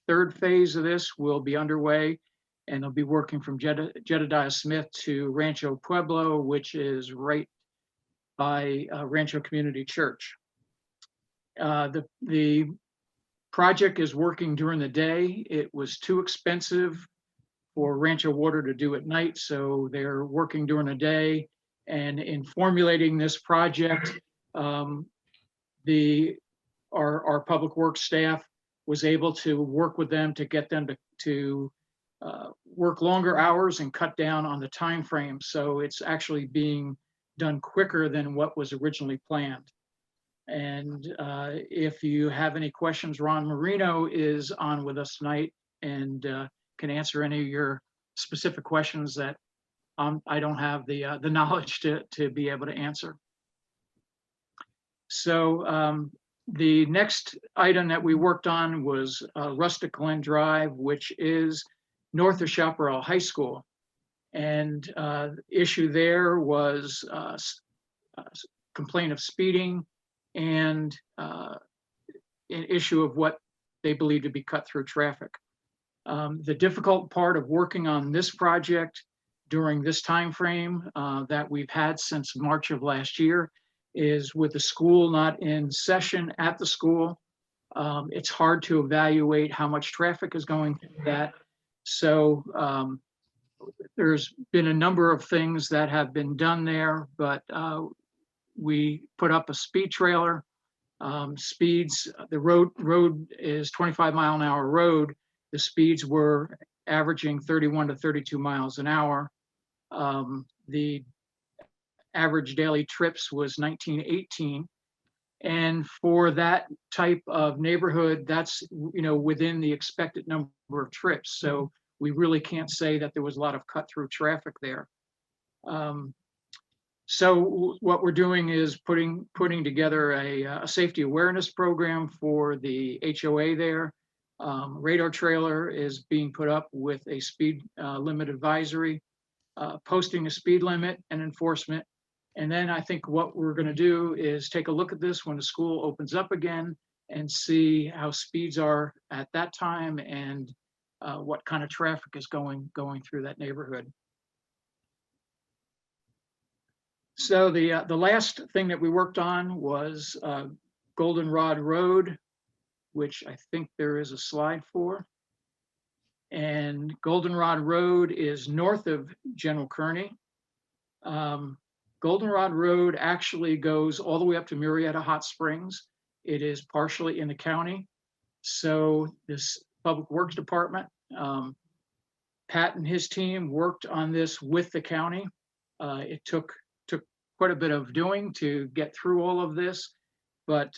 third phase of this will be underway, and they'll be working from Jedediah Smith to Rancho Pueblo, which is right by Rancho Community Church. The project is working during the day. It was too expensive for Rancho Water to do at night, so they're working during the day. And in formulating this project, our public works staff was able to work with them to get them to work longer hours and cut down on the time frame. So it's actually being done quicker than what was originally planned. And if you have any questions, Ron Marino is on with us tonight and can answer any of your specific questions that I don't have the knowledge to be able to answer. So the next item that we worked on was Rustic Glen Drive, which is north of Chaparral High School. And the issue there was complaint of speeding and an issue of what they believe to be cut through traffic. The difficult part of working on this project during this time frame that we've had since March of last year is with the school not in session at the school. It's hard to evaluate how much traffic is going through that. So there's been a number of things that have been done there, but we put up a speed trailer. Speeds, the road is 25-mile-an-hour road. The speeds were averaging 31 to 32 miles an hour. The average daily trips was 1918. And for that type of neighborhood, that's within the expected number of trips. So we really can't say that there was a lot of cut through traffic there. So what we're doing is putting together a safety awareness program for the HOA there. Radar trailer is being put up with a speed limit advisory, posting a speed limit and enforcement. And then I think what we're going to do is take a look at this when the school opens up again and see how speeds are at that time and what kind of traffic is going through that neighborhood. So the last thing that we worked on was Goldenrod Road, which I think there is a slide for. And Goldenrod Road is north of General Kearney. Goldenrod Road actually goes all the way up to Murrieta Hot Springs. It is partially in the county. So this Public Works Department, Pat and his team worked on this with the county. It took quite a bit of doing to get through all of this, but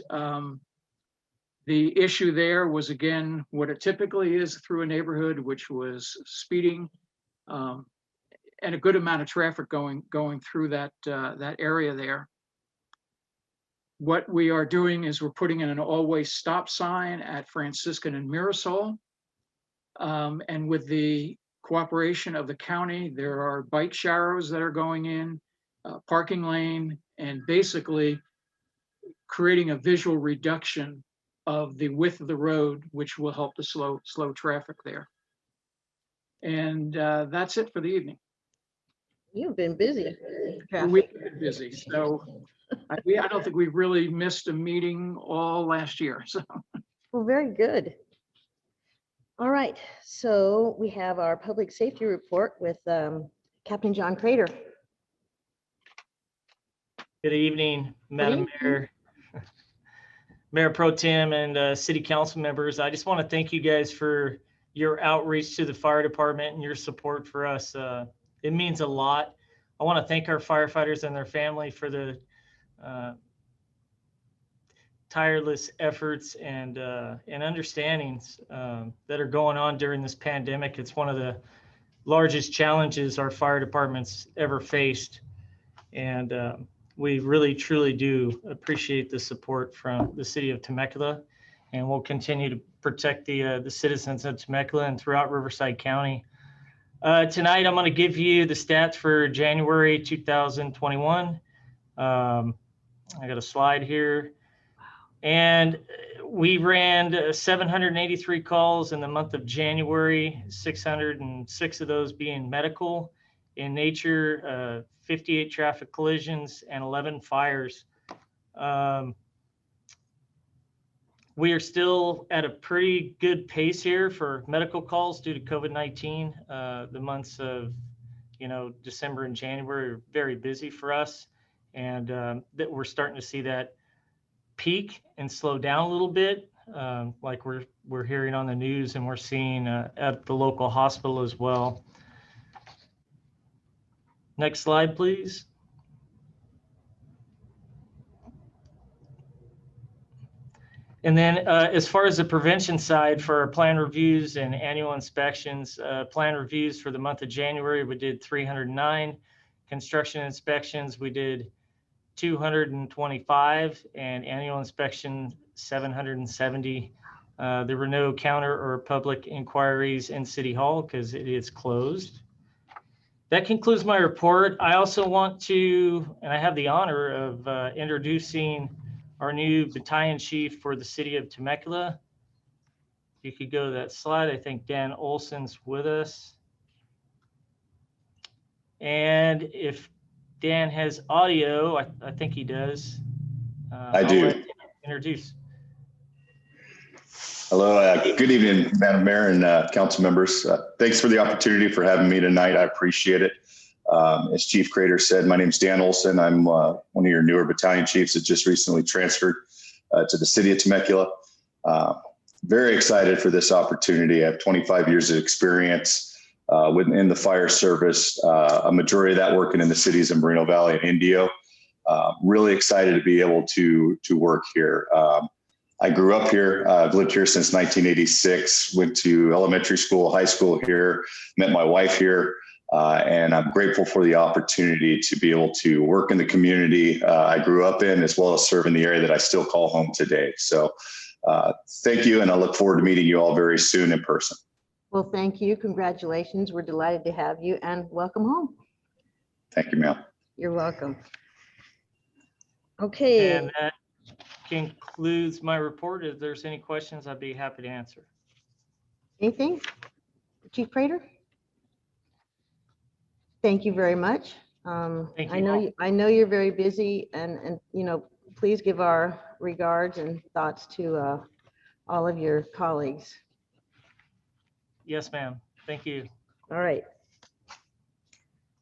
the issue there was, again, what it typically is through a neighborhood, which was speeding. and a good amount of traffic going through that area there. What we are doing is we're putting in an all-way stop sign at Franciscan and Mirasol. And with the cooperation of the county, there are bike sharrows that are going in, parking lane, and basically creating a visual reduction of the width of the road, which will help to slow traffic there. And that's it for the evening. You've been busy. We've been busy, so I don't think we've really missed a meeting all last year. So Well, very good. All right, so we have our public safety report with Captain John Crater. Good evening, Madam evening. Mayor, Mayor Pro Tem, and City Council members. I just want to thank you guys for your outreach to the fire department and your support for us. It means a lot. I want to thank our firefighters and their family for the tireless efforts and understandings that are going on during this pandemic. It's one of the largest challenges our fire department's ever faced. And we really, truly do appreciate the support from the city of Temecula, and we'll continue to protect the citizens of Temecula and throughout Riverside County. Tonight, I'm going to give you the stats for January 2021. I got a slide here. And we ran 783 calls in the month of January, 606 of those being medical in nature, 58 traffic collisions, and 11 fires. We are still at a pretty good pace here for medical calls due to COVID-19. The months of, December and January are very busy for us, and that we're starting to see that peak and slow down a little bit, like we're hearing on the news, and we're seeing at the local hospital as well. Next slide, please. And then as far as the prevention side for our plan reviews and annual inspections, plan reviews for the month of January, we did 309. Construction inspections, we did 225, and annual inspection 770. There were no counter or public inquiries in City Hall because it is closed. That concludes my report. I also want to, and I have the honor of introducing our new battalion chief for the city of Temecula. You could go to that slide. I think Dan Olson's with us. And if Dan has audio, I think he does. I do. I'll let him introduce. Hello, good evening, Madam Mayor and council members. Thanks for the opportunity for having me tonight. I appreciate it. As Chief Crater said, my name is Dan Olson. I'm one of your newer battalion chiefs that just recently transferred to the city of Temecula. Very excited for this opportunity. I have 25 years of experience within the fire service, a majority of that working in the cities of Moreno Valley and Indio. Really excited to be able to work here. I grew up here. I've lived here since 1986, went to elementary school, high school here, met my wife here, and I'm grateful for the opportunity to be able to work in the community I grew up in, as well as serve in the area that I still call home today. So thank you, and I look forward to meeting you all very soon in person. Well, thank you. Congratulations. We're delighted to have you, and welcome home. Thank you, ma'am. You're welcome. Okay. And that concludes my report. If there's any questions, I'd be happy to answer. Anything? Chief Crater? Thank you very much. Thank I you. know you're very busy, and please give our regards and thoughts to all of your colleagues. Yes, ma'am. Thank you. All right.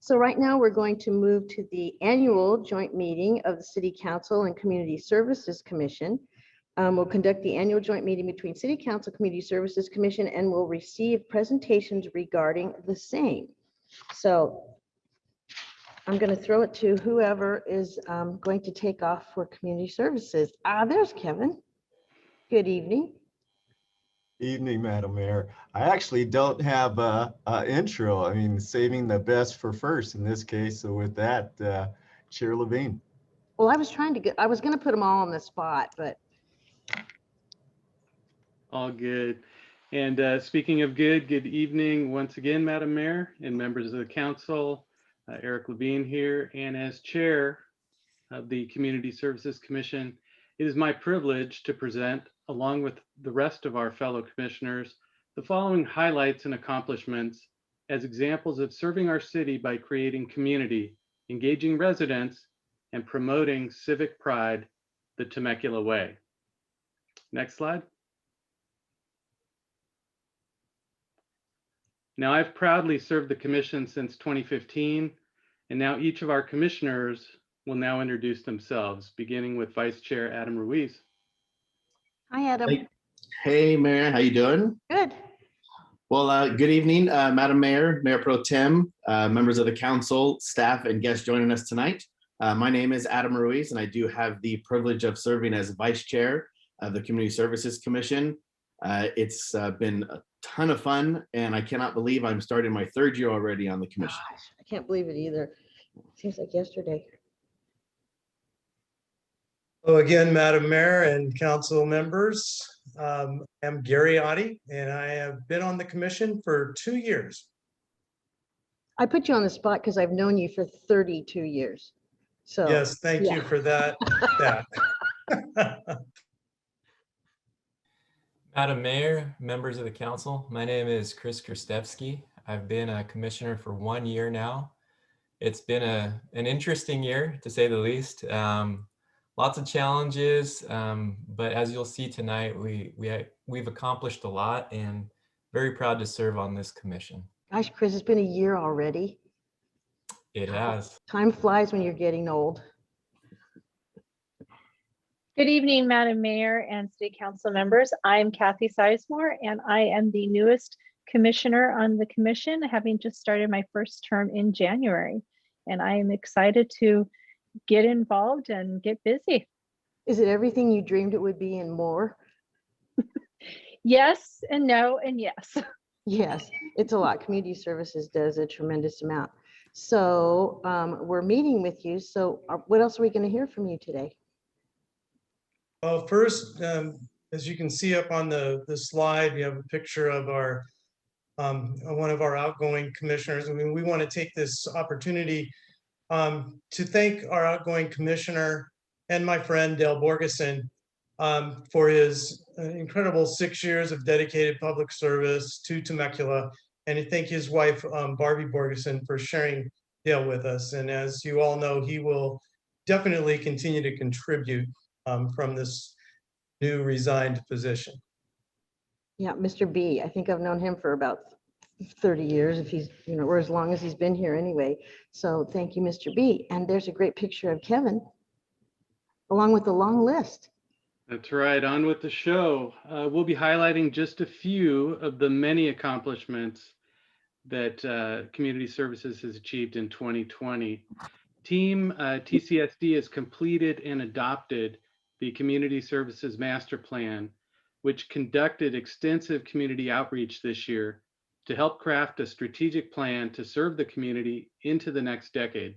So right now we're going to move to the annual joint meeting of the City Council and Community Services Commission. We'll conduct the annual joint meeting between City Council, Community Services Commission, and we'll receive presentations regarding the same. So I'm going to throw it to whoever is going to take off for Community Services. There's Kevin. Good evening. Evening, Madam Mayor. I actually don't have a intro. I mean, saving the best for first in this case. So with that, Chair Levine. Well, I was going to put them all on the spot, but All good. And speaking of good evening once again, Madam Mayor and members of the council. Eric Levine here, and as chair of the Community Services Commission, it is my privilege to present, along with the rest of our fellow commissioners, the following highlights and accomplishments as examples of serving our city by creating community, engaging residents, and promoting civic pride the Temecula way. Next slide. Now, I've proudly served the commission since 2015, and now each of our commissioners will now introduce themselves, beginning with Vice Chair Adam Ruiz. hi, Adam. Hey, Mayor, how you doing? Good. Well, good evening, Madam Mayor, Mayor Pro Tem, members of the council, staff, and guests joining us tonight. My name is Adam Ruiz, and I do have the privilege of serving as Vice Chair of the Community Services Commission. It's been a ton of fun, and I cannot believe I'm starting my third year already on the commission. Gosh, I can't believe it either. Seems like yesterday. Hello again, Madam Mayor and council members. I'm Gary Oddie, and I have been on the commission for 2 years. I put you on the spot because I've known you for 32 years. So Yes, thank yeah. you for that. Madam Mayor, members of the council, my name is Chris Krastevsky. I've been a commissioner for 1 year now. It's been an interesting year, to say the least. Lots of challenges, but as you'll see tonight, we've accomplished a lot, and very proud to serve on this commission. Gosh, Chris, it's been a year already. It has. Time flies when you're getting old. Good evening, Madam Mayor and City Council members. I'm Kathy Sizemore, and I am the newest commissioner on the commission, having just started my first term in January. And I am excited to get involved and get busy. Is it everything you dreamed it would be and more? Yes and no and yes. Yes, it's a lot. Community services does a tremendous amount. So we're meeting with you. So what else are we going to hear from you today? Well, first, as you can see up on the slide, we have a picture of our one of our outgoing commissioners. I mean, we want to take this opportunity to thank our outgoing commissioner and my friend Dale Borgeson for his incredible 6 years of dedicated public service to Temecula, and to thank his wife Barbie Borgeson for sharing Dale with us. And as you all know, he will definitely continue to contribute from this new resigned position. Yeah, Mr. B, I think I've known him for about 30 years, if he's, or as long as he's been here anyway. So thank you, Mr. B. And there's a great picture of Kevin, along with a long list. That's right, on with the show. We'll be highlighting just a few of the many accomplishments that Community Services has achieved in 2020. Team TCSD has completed and adopted the Community Services Master Plan, which conducted extensive community outreach this year to help craft a strategic plan to serve the community into the next decade.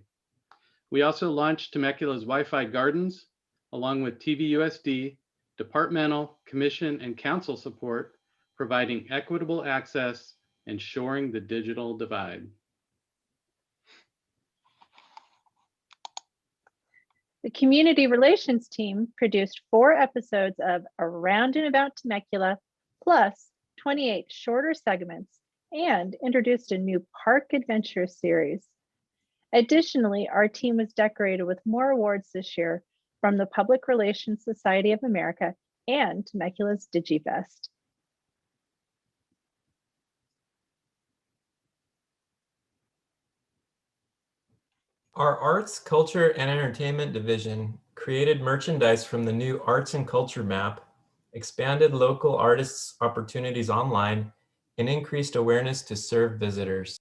We also launched Temecula's Wi-Fi Gardens, along with TVUSD, departmental, commission, and council support, providing equitable access and shoring the digital divide. The community relations team produced 4 episodes of Around and About Temecula, plus 28 shorter segments, and introduced a new park adventure series. Additionally, our team was decorated with more awards this year from the Public Relations Society of America and Temecula's DigiFest. Our Arts, Culture, and Entertainment division created merchandise from the new Arts and Culture map, expanded local artists' opportunities online, and increased awareness to serve visitors.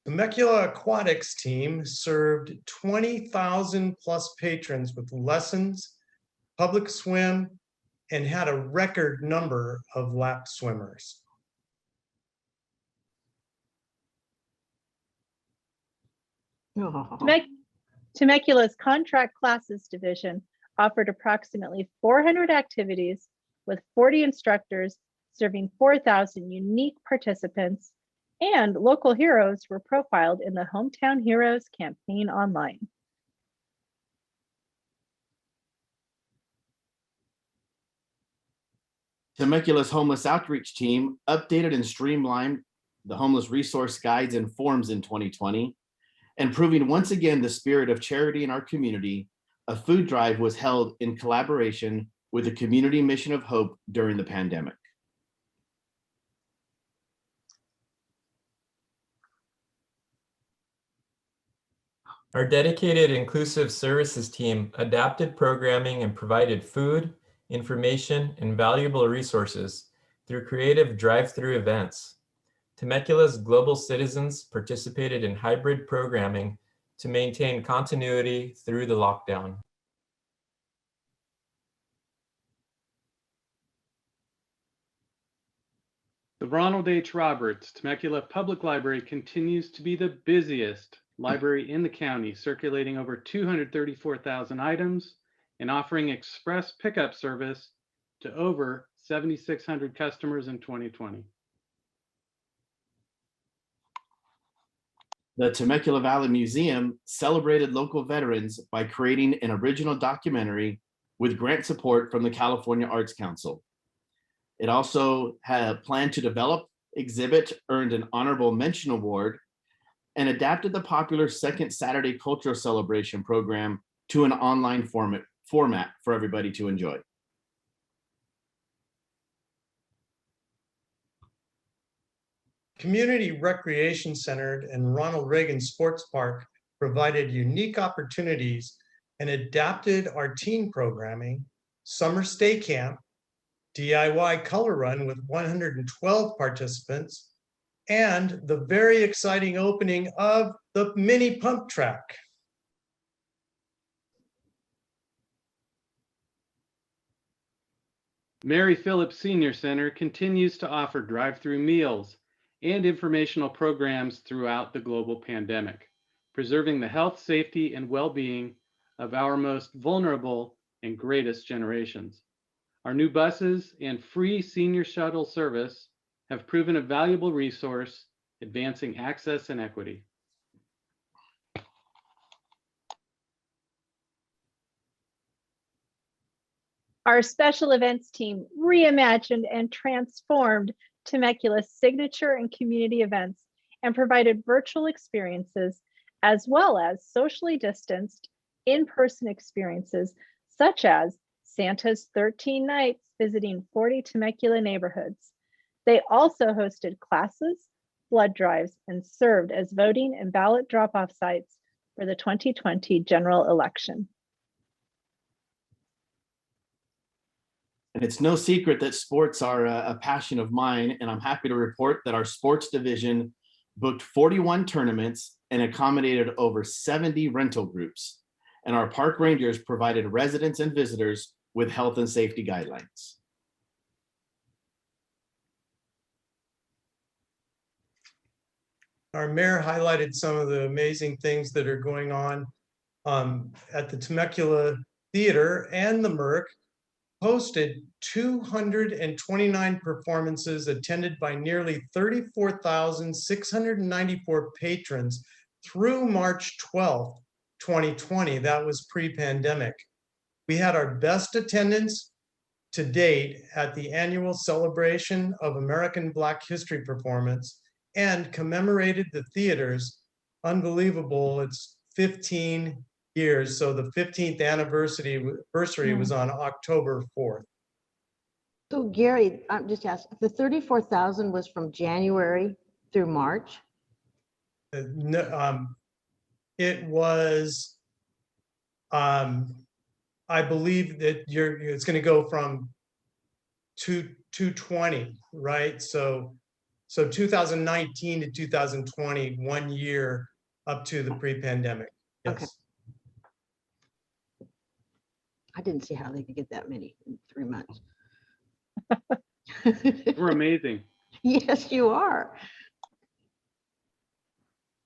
The Temecula Aquatics team served 20,000 plus patrons with lessons, public swim, and had a record number of lap swimmers. Temecula's contract classes division offered approximately 400 activities with 40 instructors serving 4,000 unique participants, and local heroes were profiled in the Hometown Heroes campaign online. Temecula's homeless outreach team updated and streamlined the homeless resource guides and forms in 2020, and proving once again the spirit of charity in our community, a food drive was held in collaboration with the Community Mission of Hope during the pandemic. Our dedicated inclusive services team adapted programming and provided food, information, and valuable resources through creative drive-through events. Temecula's global citizens participated in hybrid programming to maintain continuity through the lockdown. The Ronald H. Roberts Temecula Public Library continues to be the busiest library in the county, circulating over 234,000 items and offering express pickup service to over 7,600 customers in 2020. The Temecula Valley Museum celebrated local veterans by creating an original documentary with grant support from the California Arts Council. It also had a plan to develop, exhibit, earned an honorable mention award, and adapted the popular Second Saturday Cultural Celebration program to an online format for everybody to enjoy. Community Recreation Center and Ronald Reagan Sports Park provided unique opportunities and adapted our teen programming, summer stay camp, DIY color run with 112 participants, and the very exciting opening of the mini pump track. Mary Phillips Senior Center continues to offer drive-through meals and informational programs throughout the global pandemic, preserving the health, safety, and well-being of our most vulnerable and greatest generations. Our new buses and free senior shuttle service have proven a valuable resource, advancing access and equity. Our special events team reimagined and transformed Temecula's signature and community events and provided virtual experiences as well as socially distanced in-person experiences such as Santa's 13 Nights visiting 40 Temecula neighborhoods. They also hosted classes, blood drives, and served as voting and ballot drop-off sites for the 2020 general election. And it's no secret that sports are a passion of mine, and I'm happy to report that our sports division booked 41 tournaments and accommodated over 70 rental groups. And our park rangers provided residents and visitors with health and safety guidelines. Our mayor highlighted some of the amazing things that are going on at the Temecula Theater, and the Merc hosted 229 performances attended by nearly 34,694 patrons through March 12th, 2020. That was pre-pandemic. We had our best attendance to date at the annual celebration of American Black History performance and commemorated the theater's unbelievable, it's 15 years. So the 15th anniversary was on October 4th. So Gary, I'm just asking, the 34,000 was from January through March? No, it was, I believe that it's going to go from 220, right? So 2019 to 2020, 1 year up to the pre-pandemic. Yes. Okay. I didn't see how they could get that many in 3 months. We're amazing. Yes, you are.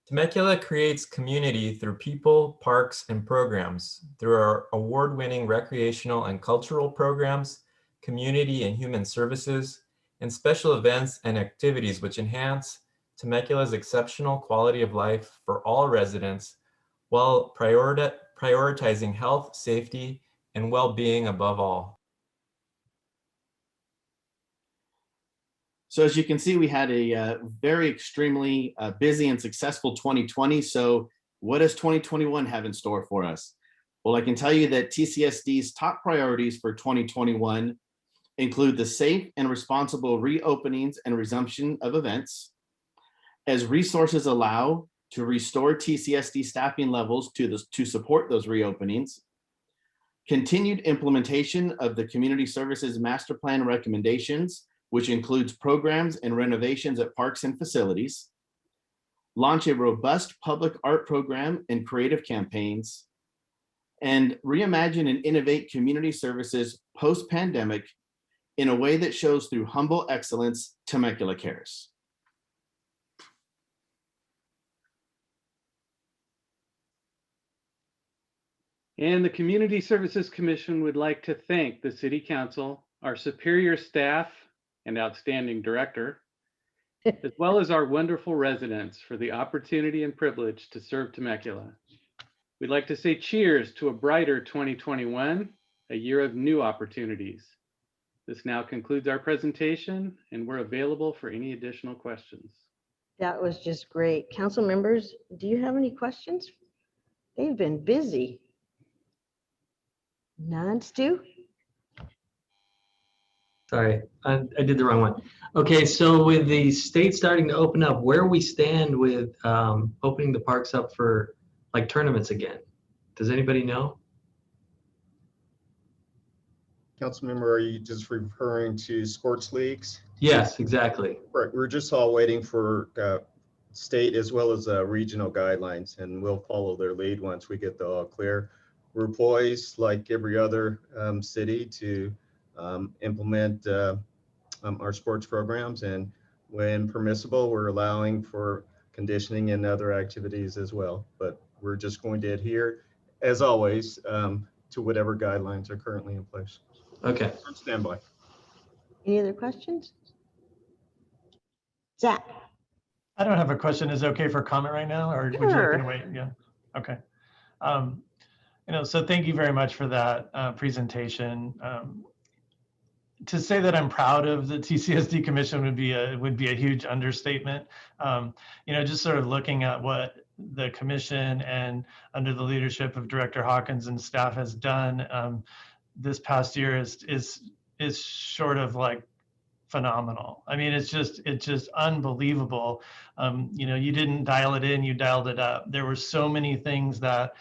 Temecula creates community through people, parks, and programs. Through our award-winning recreational and cultural programs, community and human services, and special events and activities which enhance Temecula's exceptional quality of life for all residents while prioritizing health, safety, and well-being above all. So as you can see, we had a very extremely busy and successful 2020. So what does 2021 have in store for us? Well, I can tell you that TCSD's top priorities for 2021 include the safe and responsible reopenings and resumption of events, as resources allow to restore TCSD staffing levels to support those reopenings, continued implementation of the Community Services Master Plan recommendations, which includes programs and renovations at parks and facilities, launch a robust public art program and creative campaigns, and reimagine and innovate community services post-pandemic in a way that shows through humble excellence, Temecula cares. And the Community Services Commission would like to thank the City Council, our superior staff and outstanding director, as well as our wonderful residents for the opportunity and privilege to serve Temecula. We'd like to say cheers to a brighter 2021, a year of new opportunities. This now concludes our presentation, and we're available for any additional questions. That was just great. Council members, do you have any questions? They've been busy. None, Stu? Sorry, I did the wrong one. Okay, so with the state starting to open up, where we stand with opening the parks up for like tournaments again? Does anybody know? Councilmember, are you just referring to sports leagues? Yes, exactly. Right, we're just all waiting for state as well as regional guidelines, and we'll follow their lead once we get the all clear. We're poised, like every other city, to implement our sports programs, and when permissible, we're allowing for conditioning and other activities as well. But we're just going to adhere, as always, to whatever guidelines are currently in place. Okay. Stand by. Any other questions? Zach? I don't have a question. Is it okay for comment right now, or would you like me to wait? Yeah. Okay. So thank you very much for that presentation. To say that I'm proud of the TCSD Commission would be a huge understatement. Just sort of looking at what the commission and under the leadership of Director Hawkins and staff has done this past year is sort of like phenomenal. I mean, it's just unbelievable. You didn't dial it in, you dialed it up. There were so many things that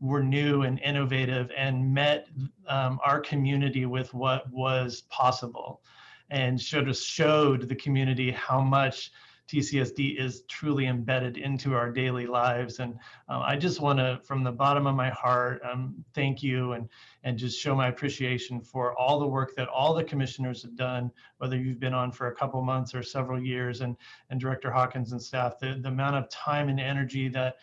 were new and innovative and met our community with what was possible, and showed the community how much TCSD is truly embedded into our daily lives. And I just want to, from the bottom of my heart, thank you and just show my appreciation for all the work that all the commissioners have done, whether you've been on for a couple months or several years, and Director Hawkins and staff, the amount of time and energy that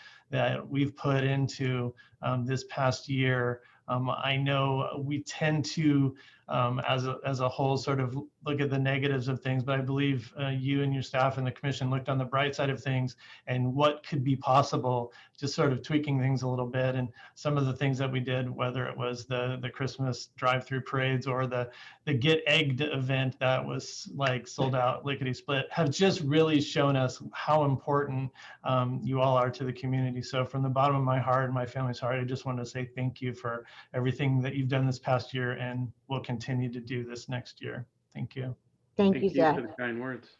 we've put into this past year. I know we tend to, as a whole, sort of look at the negatives of things, but I believe you and your staff and the commission looked on the bright side of things and what could be possible, just sort of tweaking things a little bit. And some of the things that we did, whether it was the Christmas drive-through parades or the Get Egged event that was like sold out lickety split, have just really shown us how important you all are to the community. So from the bottom of my heart and my family's heart, I just want to say thank you for everything that you've done this past year and will continue to do this next year. Thank you. Thank you, Zach. For the kind words.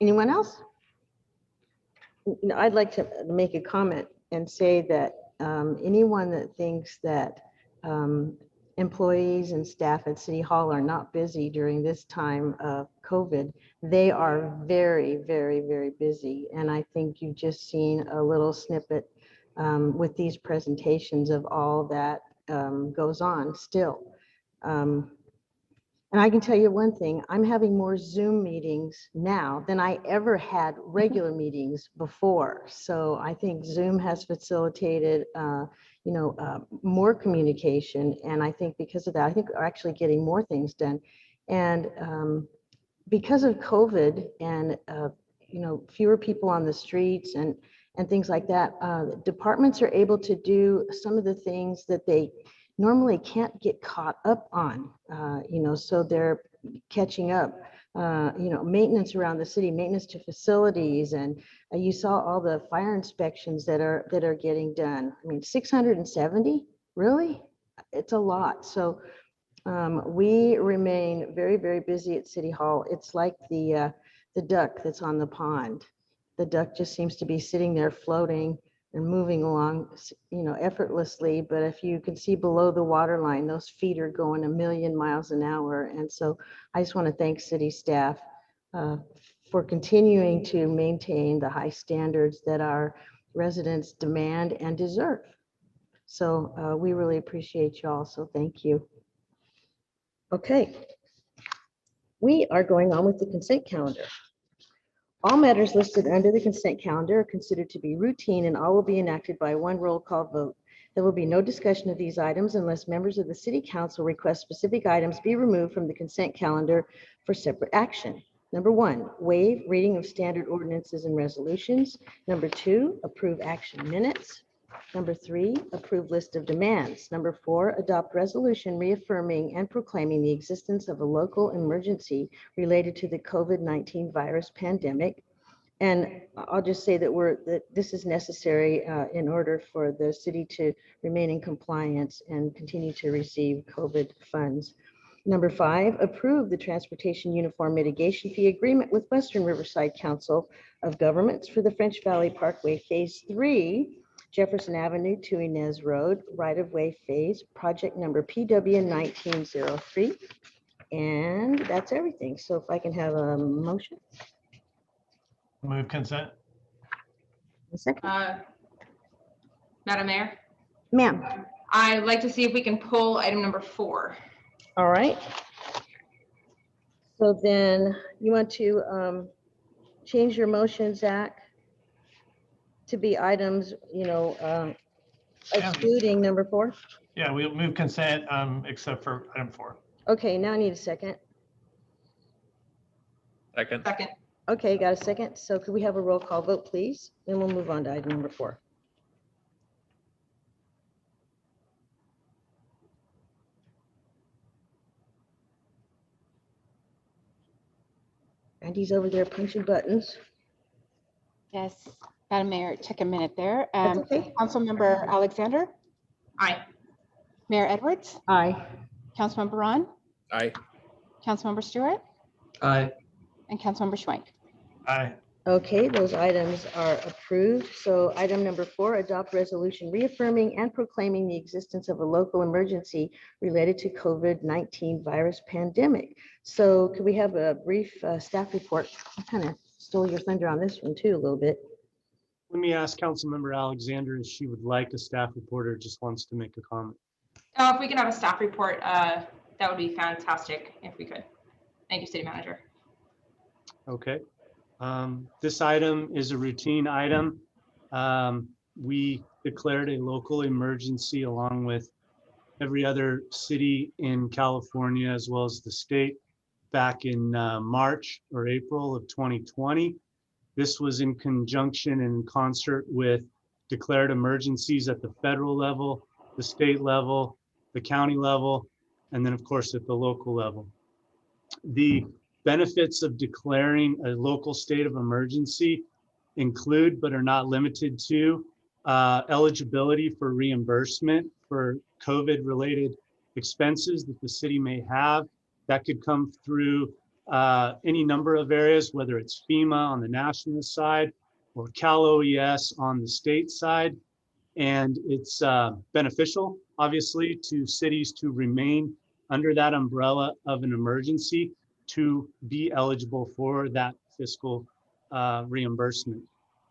Anyone else? I'd like to make a comment and say that anyone that thinks that employees and staff at City Hall are not busy during this time of COVID, they are very, very, very busy. And I think you've just seen a little snippet with these presentations of all that goes on still. And I can tell you one thing, I'm having more Zoom meetings now than I ever had regular meetings before. So I think Zoom has facilitated, more communication. And I think because of that, I think we're actually getting more things done. And because of COVID and, fewer people on the streets and things like that, departments are able to do some of the things that they normally can't get caught up on, so they're catching up, maintenance around the city, maintenance to facilities. And you saw all the fire inspections that are getting done. I mean, 670, really? It's a lot. So we remain very, very busy at City Hall. It's like the duck that's on the pond. The duck just seems to be sitting there floating and moving along, effortlessly. But if you can see below the water line, those feet are going a million miles an hour. And so I just want to thank city staff for continuing to maintain the high standards that our residents demand and deserve. So we really appreciate y'all. So thank you. Okay. We are going on with the consent calendar. All matters listed under the consent calendar are considered to be routine and all will be enacted by one roll call vote. There will be no discussion of these items unless members of the City Council request specific items be removed from the consent calendar for separate action. Number 1, waive reading of standard ordinances and resolutions. Number 2, approve action minutes. Number 3, approve list of demands. Number 4, adopt resolution reaffirming and proclaiming the existence of a local emergency related to the COVID-19 virus pandemic. And I'll just say that this is necessary in order for the city to remain in compliance and continue to receive COVID funds. Number 5, approve the Transportation Uniform Mitigation Fee Agreement with Western Riverside Council of Governments for the French Valley Parkway Phase 3, Jefferson Avenue to Inez Road, right-of-way phase, project number PW 1903. And that's everything. So if I can have a motion. Move consent. A second. Madam Mayor, Ma'am. I'd like to see if we can pull item number 4. All right. So then you want to change your motion, Zach, to be items, excluding number 4? Yeah, we'll move consent except for item 4. Okay, now I need a second. Second. Second. Okay, got a second. So could we have a roll call vote, please? Then we'll move on to item number 4. Andy's over there punching buttons. Yes, Madam Mayor, it took a minute there. That's okay. Councilmember Alexander, Aye. Mayor Edwards, Aye. Councilmember Ron, Aye. Councilmember Stewart, Aye. and Councilmember Schwenk. Aye. Okay, those items are approved. So item number 4, adopt resolution reaffirming and proclaiming the existence of a local emergency related to COVID-19 virus pandemic. So could we have a brief staff report? I kind of stole your thunder on this one too a little bit. Let me ask Councilmember Alexander if she would like a staff report or just wants to make a comment. If we can have a staff report, that would be fantastic if we could. Thank you, City Manager. Okay. This item is a routine item. We declared a local emergency along with every other city in California as well as the state back in March or April of 2020. This was in conjunction and in concert with declared emergencies at the federal level, the state level, the county level, and then of course at the local level. The benefits of declaring a local state of emergency include, but are not limited to, eligibility for reimbursement for COVID-related expenses that the city may have. That could come through any number of areas, whether it's FEMA on the national side or Cal OES on the state side. And it's beneficial, obviously, to cities to remain under that umbrella of an emergency to be eligible for that fiscal reimbursement.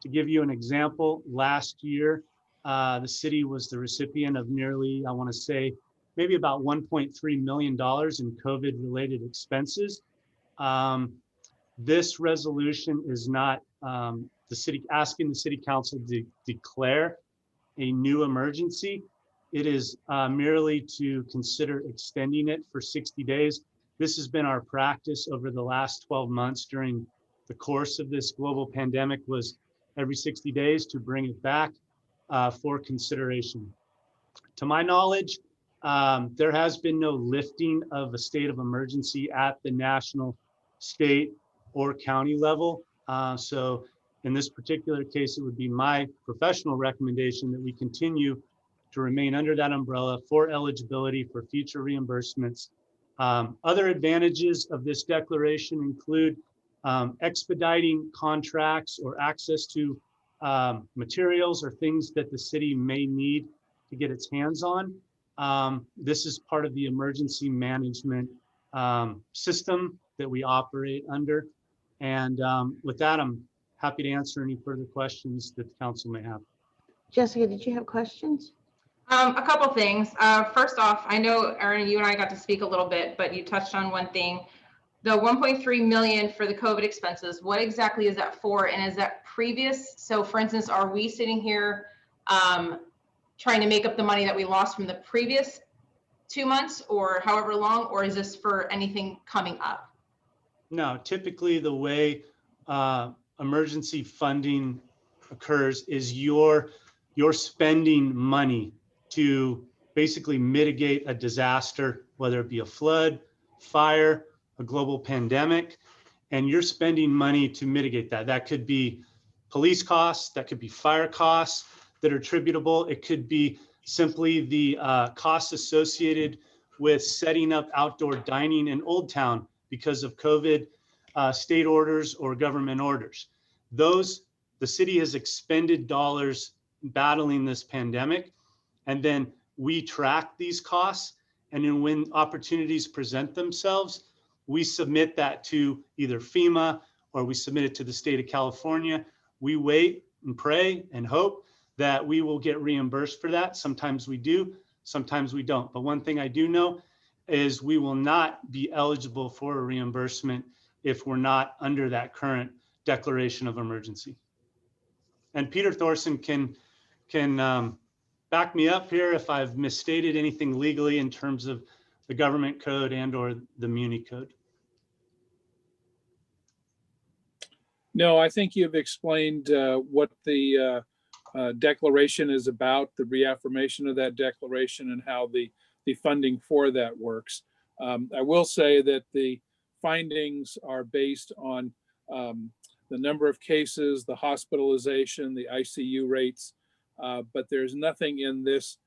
To give you an example, last year, the city was the recipient of nearly, I want to say, maybe about $1.3 million in COVID-related expenses. This resolution is not asking the city council to declare a new emergency. It is merely to consider extending it for 60 days. This has been our practice over the last 12 months during the course of this global pandemic, was every 60 days to bring it back for consideration. To my knowledge, there has been no lifting of a state of emergency at the national, state, or county level. So in this particular case, it would be my professional recommendation that we continue to remain under that umbrella for eligibility for future reimbursements. Other advantages of this declaration include expediting contracts or access to materials or things that the city may need to get its hands on. This is part of the emergency management system that we operate under. And with that, I'm happy to answer any further questions that the council may have. Jessica, did you have questions? A couple things. First off, I know, Aaron, you and I got to speak a little bit, but you touched on one thing. The 1.3 million for the COVID expenses, what exactly is that for? And is that previous? So for instance, are we sitting here trying to make up the money that we lost from the previous 2 months or however long, or is this for anything coming up? No, typically the way emergency funding occurs is you're spending money to basically mitigate a disaster, whether it be a flood, fire, a global pandemic, and you're spending money to mitigate that. That could be police costs, that could be fire costs that are attributable. It could be simply the costs associated with setting up outdoor dining in Old Town because of COVID state orders or government orders. The city has expended dollars battling this pandemic, and then we track these costs. And then when opportunities present themselves, we submit that to either FEMA or we submit it to the state of California. We wait and pray and hope that we will get reimbursed for that. Sometimes we do, sometimes we don't. But one thing I do know is we will not be eligible for a reimbursement if we're not under that current declaration of emergency. And Peter Thorson can back me up here if I've misstated anything legally in terms of the government code and or the Muni code. No, I think you've explained what the declaration is about, the reaffirmation of that declaration and how the funding for that works. I will say that the findings are based on the number of cases, the hospitalization, the ICU rates, but there's nothing in this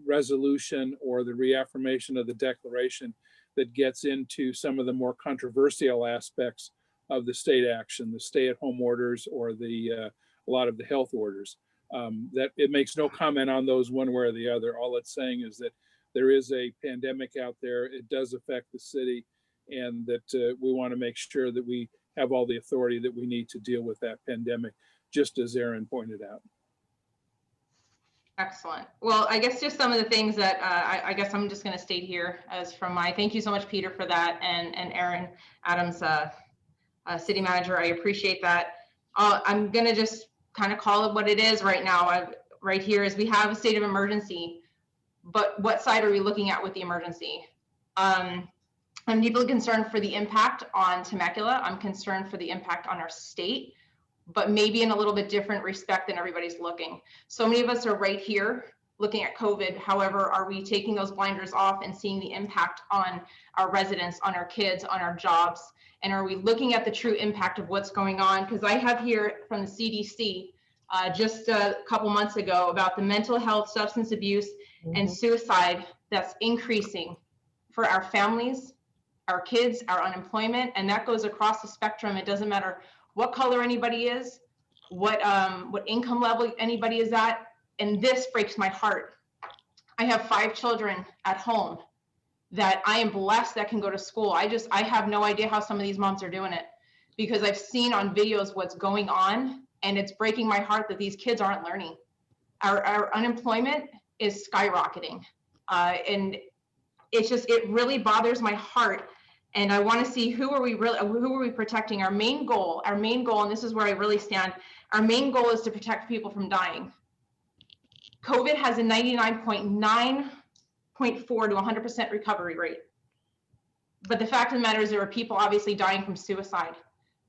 resolution or the reaffirmation of the declaration that gets into some of the more controversial aspects of the state action, the stay-at-home orders or a lot of the health orders. That it makes no comment on those one way or the other. All it's saying is that there is a pandemic out there. It does affect the city, and that we want to make sure that we have all the authority that we need to deal with that pandemic, just as Aaron pointed out. Excellent. Well, I guess just some of the things that I guess I'm just going to state here as from my, thank you so much, Peter, for that, and Aaron Adams, city manager. I appreciate that. I'm going to just kind of call it what it is right now. Right here is we have a state of emergency, but what side are we looking at with the emergency? I'm deeply concerned for the impact on Temecula. I'm concerned for the impact on our state, but maybe in a little bit different respect than everybody's looking. So many of us are right here looking at COVID. However, are we taking those blinders off and seeing the impact on our residents, on our kids, on our jobs? And are we looking at the true impact of what's going on? Because I have here from the CDC just a couple months ago about the mental health, substance abuse, and suicide that's increasing for our families, our kids, our unemployment, and that goes across the spectrum. It doesn't matter what color anybody is, what income level anybody is at, and this breaks my heart. I have 5 children at home that I am blessed that can go to school. I have no idea how some of these moms are doing it, because I've seen on videos what's going on, and it's breaking my heart that these kids aren't learning. Our unemployment is skyrocketing. And it really bothers my heart. And I want to see who are we protecting? Our main goal, and this is where I really stand, our main goal is to protect people from dying. COVID has a 99.9.4 to 100% recovery rate. But the fact of the matter is there are people obviously dying from suicide.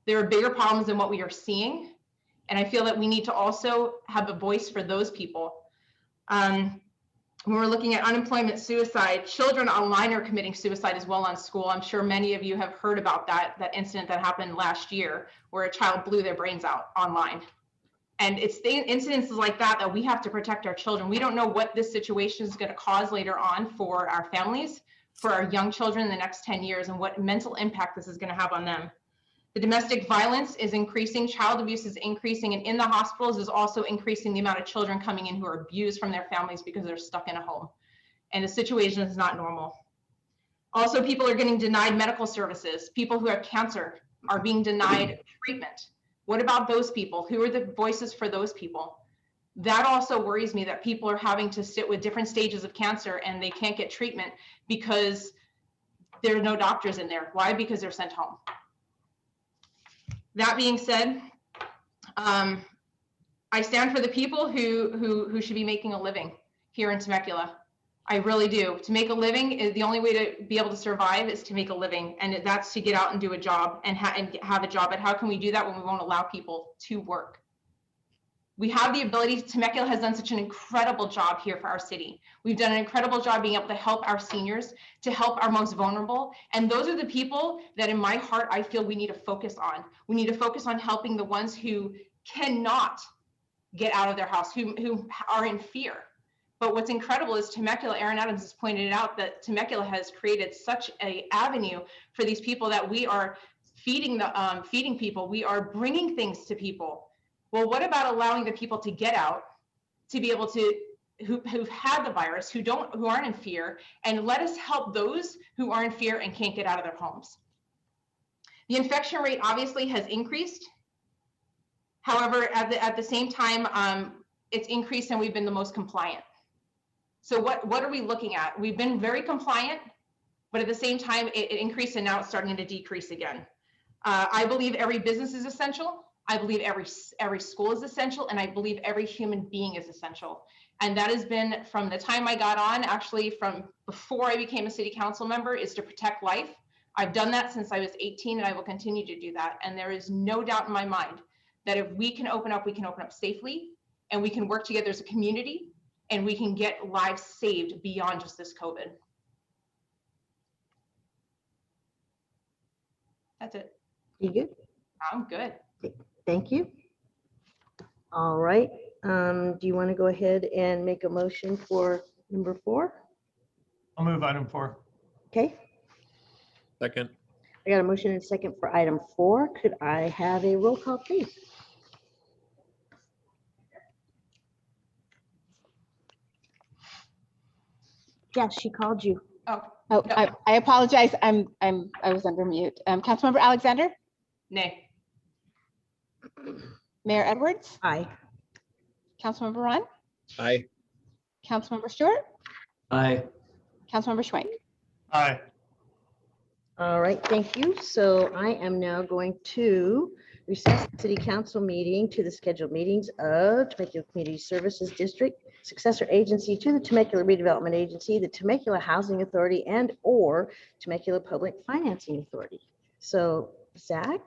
There are bigger problems than what we are seeing. And I feel that we need to also have a voice for those people. When we're looking at unemployment, suicide, children online are committing suicide as well on school. I'm sure many of you have heard about that incident that happened last year where a child blew their brains out online. And it's the incidences like that we have to protect our children. We don't know what this situation is going to cause later on for our families, for our young children in the next 10 years, and what mental impact this is going to have on them. The domestic violence is increasing, child abuse is increasing, and in the hospitals is also increasing the amount of children coming in who are abused from their families because they're stuck in a home. And the situation is not normal. Also, people are getting denied medical services. People who have cancer are being denied treatment. What about those people? Who are the voices for those people? That also worries me, that people are having to sit with different stages of cancer and they can't get treatment because there are no doctors in there. Why? Because they're sent home. That being said, I stand for the people who should be making a living here in Temecula. I really do. To make a living is the only way to be able to survive is to make a living, and that's to get out and do a job and have a job. But how can we do that when we won't allow people to work? We have the ability. Temecula has done such an incredible job here for our city. We've done an incredible job being able to help our seniors, to help our most vulnerable. And those are the people that in my heart, I feel we need to focus on. We need to focus on helping the ones who cannot get out of their house, who are in fear. But what's incredible is Temecula, Aaron Adams has pointed out that Temecula has created such an avenue for these people that we are feeding people. We are bringing things to people. Well, what about allowing the people to get out, to be able to, who've had the virus, who aren't in fear, and let us help those who are in fear and can't get out of their homes. The infection rate obviously has increased. However, at the same time, it's increased and we've been the most compliant. So what are we looking at? We've been very compliant, but at the same time, it increased and now it's starting to decrease again. I believe every business is essential. I believe every school is essential, and I believe every human being is essential. And that has been from the time I got on, actually from before I became a city council member, is to protect life. I've done that since I was 18, and I will continue to do that. And there is no doubt in my mind that if we can open up safely, and we can work together as a community, and we can get lives saved beyond just this COVID. That's it. You good? I'm good. Thank you. All right. Do you want to go ahead and make a motion for number 4? I'll move item 4. Okay. Second. I got a motion and a second for item 4. Could I have a roll call, please? Yes, she called you. Oh, no. I apologize. I was under mute. Councilmember Alexander? Nay. Mayor Edwards? Aye. Councilmember Ron? Aye. Councilmember Stewart? Aye. Councilmember Schwenk? Aye. All right, thank you. So I am now going to recess the city council meeting to the scheduled meetings of Temecula Community Services District, successor agency to the Temecula Redevelopment Agency, the Temecula Housing Authority, and or Temecula Public Financing Authority. So Zach?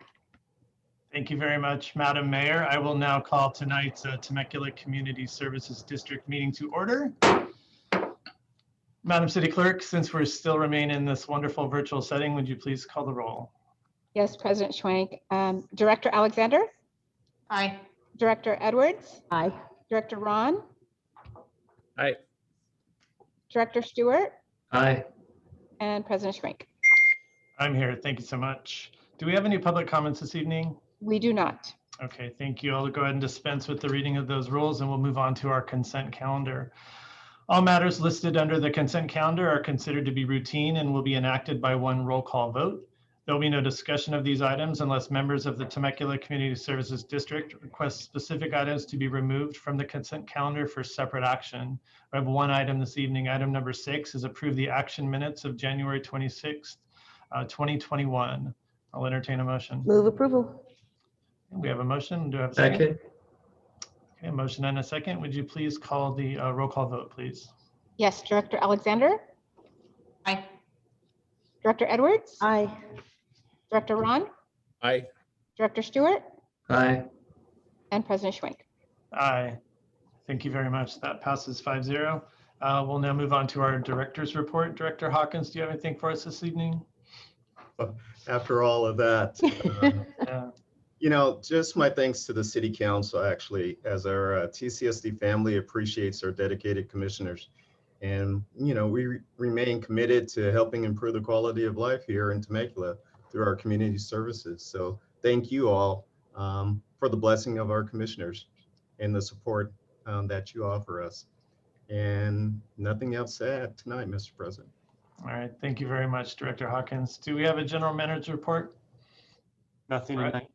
Thank you very much, Madam Mayor. I will now call tonight's Temecula Community Services District meeting to order. Madam City Clerk, since we're still remain in this wonderful virtual setting, would you please call the roll? Yes, President Schwenk. Director Alexander? Aye. Director Edwards? Aye. Director Ron? Aye. Director Stewart? Aye. And President Schwenk. I'm here. Thank you so much. Do we have any public comments this evening? We do not. Okay, thank you. I'll go ahead and dispense with the reading of those rules and we'll move on to our consent calendar. All matters listed under the consent calendar are considered to be routine and will be enacted by one roll call vote. There'll be no discussion of these items unless members of the Temecula Community Services District request specific items to be removed from the consent calendar for separate action. I have one item this evening. Item number 6 is approve the action minutes of January 26th, 2021. I'll entertain a motion. Move approval. We have a motion. Do I have a second? Second. Okay, motion and a second. Would you please call the roll call vote, please? Yes, Director Alexander, Aye. Director Edwards, Aye. Director Ron, Aye. Director Stewart, Aye. and President Schwenk. Aye. Thank you very much. That passes 5-0. We'll now move on to our director's report. Director Hawkins, do you have anything for us this evening? After all of that, you know, just my thanks to the city council, actually, as our TCSD family appreciates our dedicated commissioners. And, you know, we remain committed to helping improve the quality of life here in Temecula through our community services. So thank you all for the blessing of our commissioners and the support that you offer us. And nothing else to add tonight, Mr. President. All right. Thank you very much, Director Hawkins. Do we have a general manager report? Nothing All right. tonight.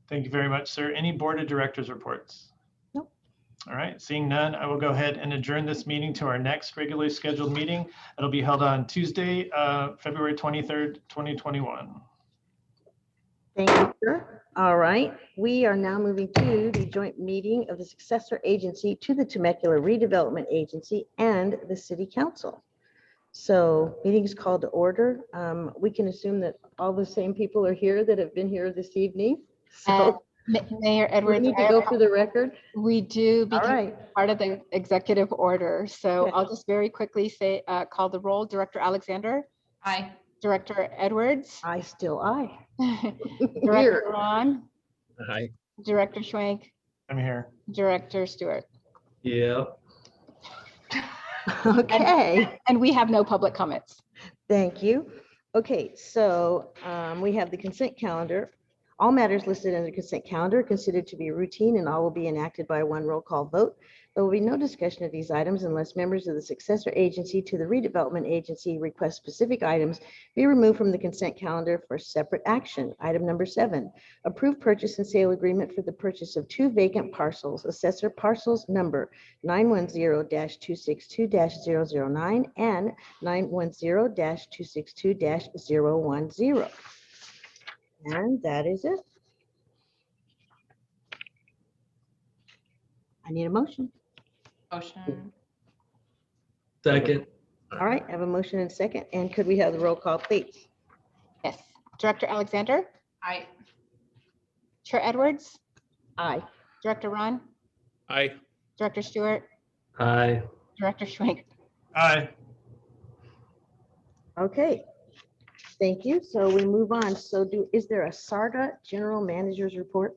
Thank you very much, sir. Any board of directors reports? Nope. All right, seeing none, I will go ahead and adjourn this meeting to our next regularly scheduled meeting. It'll be held on Tuesday, February 23rd, 2021. Thank you, sir. All right, we are now moving to the joint meeting of the successor agency to the Temecula Redevelopment Agency and the City Council. So meeting is called to order. We can assume that all the same people are here that have been here this evening. So Mayor we Edwards, need to go for the record. we do All because right. part of the executive order. So Okay. I'll just very quickly say, call the roll. Director Alexander, Aye. Director Edwards, I still I. Director Here. Ron, Aye. Director Schwenk, I'm here. Director Stewart. Yep. Okay. And we have no public comments. Thank you. Okay, so we have the consent calendar. All matters listed in the consent calendar are considered to be routine and all will be enacted by one roll call vote. There will be no discussion of these items unless members of the successor agency to the redevelopment agency request specific items be removed from the consent calendar for separate action. Item number 7, approve purchase and sale agreement for the purchase of 2 vacant parcels, assessor parcels number 910-262-009 and 910-262-010. And that is it. I need a motion. Motion. Second. All right, I have a motion and second. And could we have the roll call, please? Yes. Director Alexander, Aye. Chair Edwards, Aye. Director Ron, Aye. Director Stewart, Aye. Director Schwenk. Aye. Okay. Thank you. So we move on. So is there a SARTA General Manager's report?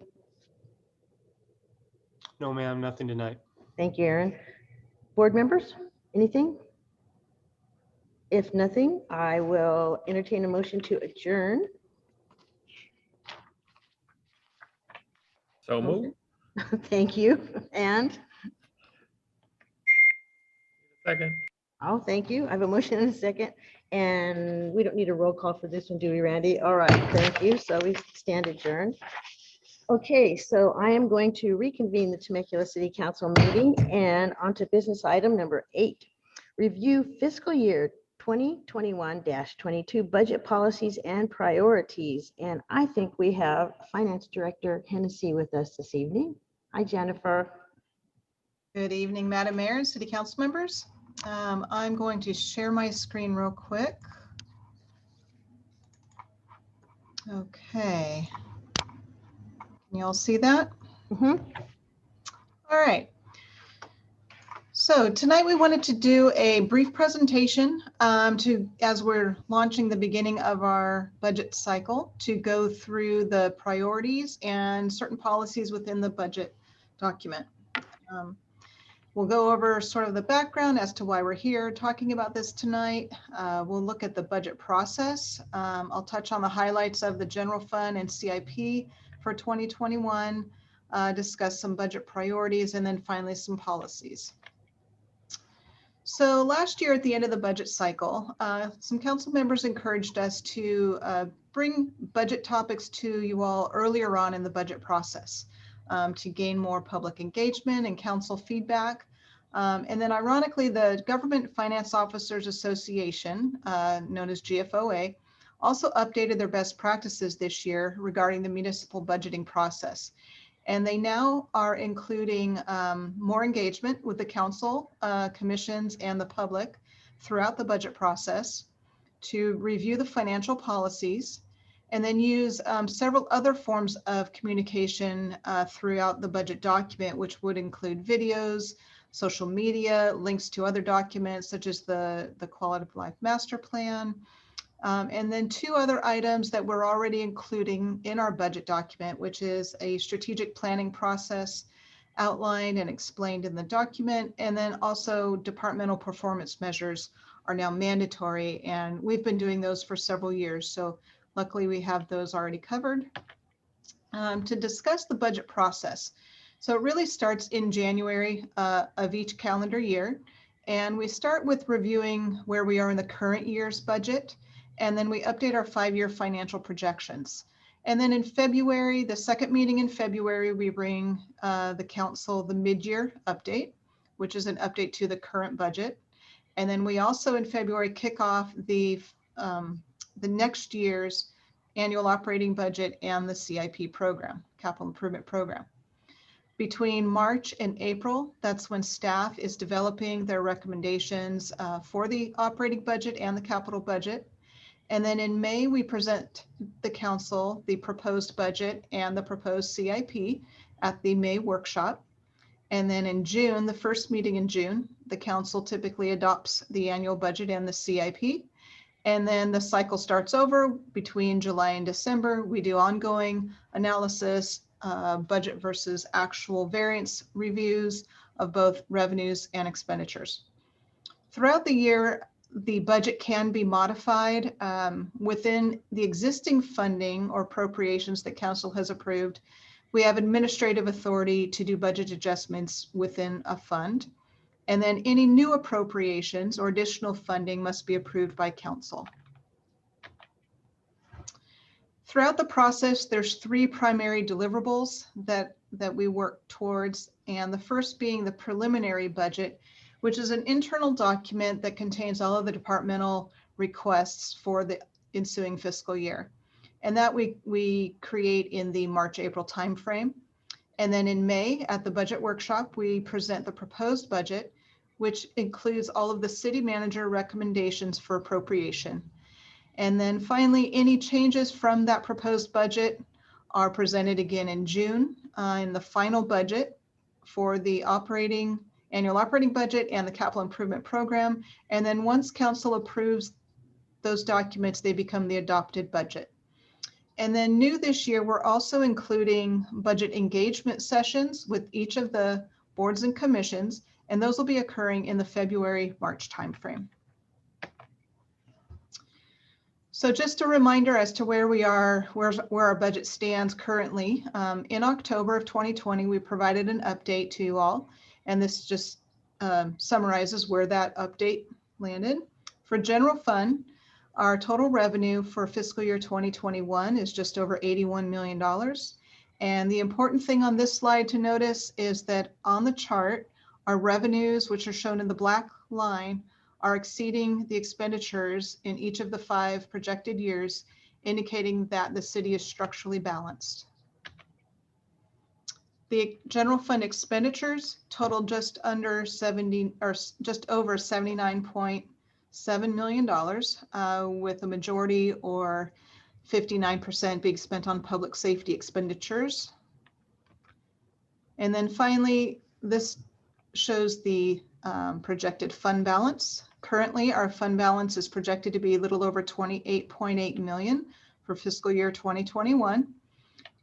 No, ma'am, nothing tonight. Thank you, Aaron. Board members, anything? If nothing, I will entertain a motion to adjourn. So move. Thank you. And, Second. oh, thank you. I have a motion and a second. And we don't need a roll call for this one, do we, Randy? All right, thank you. So we stand adjourned. Okay, so I am going to reconvene the Temecula City Council meeting and onto business item number 8. Review fiscal year 2021-22 budget policies and priorities. And I think we have Finance Director Hennessy with us this evening. Hi, Jennifer. Good evening, Madam Mayor and City Council members. I'm going to share my screen real quick. Okay. Can you all see that? Mm-hmm. All right. So tonight we wanted to do a brief presentation as we're launching the beginning of our budget cycle to go through the priorities and certain policies within the budget document. We'll go over sort of the background as to why we're here talking about this tonight. We'll look at the budget process. I'll touch on the highlights of the general fund and CIP for 2021, discuss some budget priorities, and then finally some policies. So last year at the end of the budget cycle, some council members encouraged us to bring budget topics to you all earlier on in the budget process to gain more public engagement and council feedback. And then ironically, the Government Finance Officers Association, known as GFOA, also updated their best practices this year regarding the municipal budgeting process. And they now are including more engagement with the council, commissions, and the public throughout the budget process to review the financial policies, and then use several other forms of communication throughout the budget document, which would include videos, social media, links to other documents such as the Quality of Life Master Plan, and then two other items that we're already including in our budget document, which is a strategic planning process outlined and explained in the document, and then also departmental performance measures are now mandatory, and we've been doing those for several years. So luckily we have those already covered. To discuss the budget process. So it really starts in January of each calendar year. And we start with reviewing where we are in the current year's budget. And then we update our 5-year financial projections. And then in February, the second meeting in February, we bring the council the mid-year update, which is an update to the current budget. And then we also in February kick off the next year's annual operating budget and the CIP program, capital improvement program. Between March and April, that's when staff is developing their recommendations for the operating budget and the capital budget. And then in May, we present the council the proposed budget and the proposed CIP at the May workshop. And then in June, the first meeting in June, the council typically adopts the annual budget and the CIP. And then the cycle starts over between July and December. We do ongoing analysis, budget versus actual variance reviews of both revenues and expenditures. Throughout the year, the budget can be modified within the existing funding or appropriations that council has approved. We have administrative authority to do budget adjustments within a fund. And then any new appropriations or additional funding must be approved by council. Throughout the process, there's 3 primary deliverables that we work towards. And the first being the preliminary budget, which is an internal document that contains all of the departmental requests for the ensuing fiscal year. And that we create in the March-April timeframe. And then in May at the budget workshop, we present the proposed budget, which includes all of the city manager recommendations for appropriation. And then finally, any changes from that proposed budget are presented again in June in the final budget for the annual operating budget and the capital improvement program. And then once council approves those documents, they become the adopted budget. And then new this year, we're also including budget engagement sessions with each of the boards and commissions, and those will be occurring in the February-March timeframe. So just a reminder as to where we are, where our budget stands currently. In October of 2020, we provided an update to you all, and this just summarizes where that update landed. For general fund, our total revenue for fiscal year 2021 is just over $81 million. And the important thing on this slide to notice is that on the chart, our revenues, which are shown in the black line, are exceeding the expenditures in each of the 5 projected years, indicating that the city is structurally balanced. The general fund expenditures total just over $79.7 million, with a majority or 59% being spent on public safety expenditures. And then finally, this shows the projected fund balance. Currently, our fund balance is projected to be a little over 28.8 million for fiscal year 2021.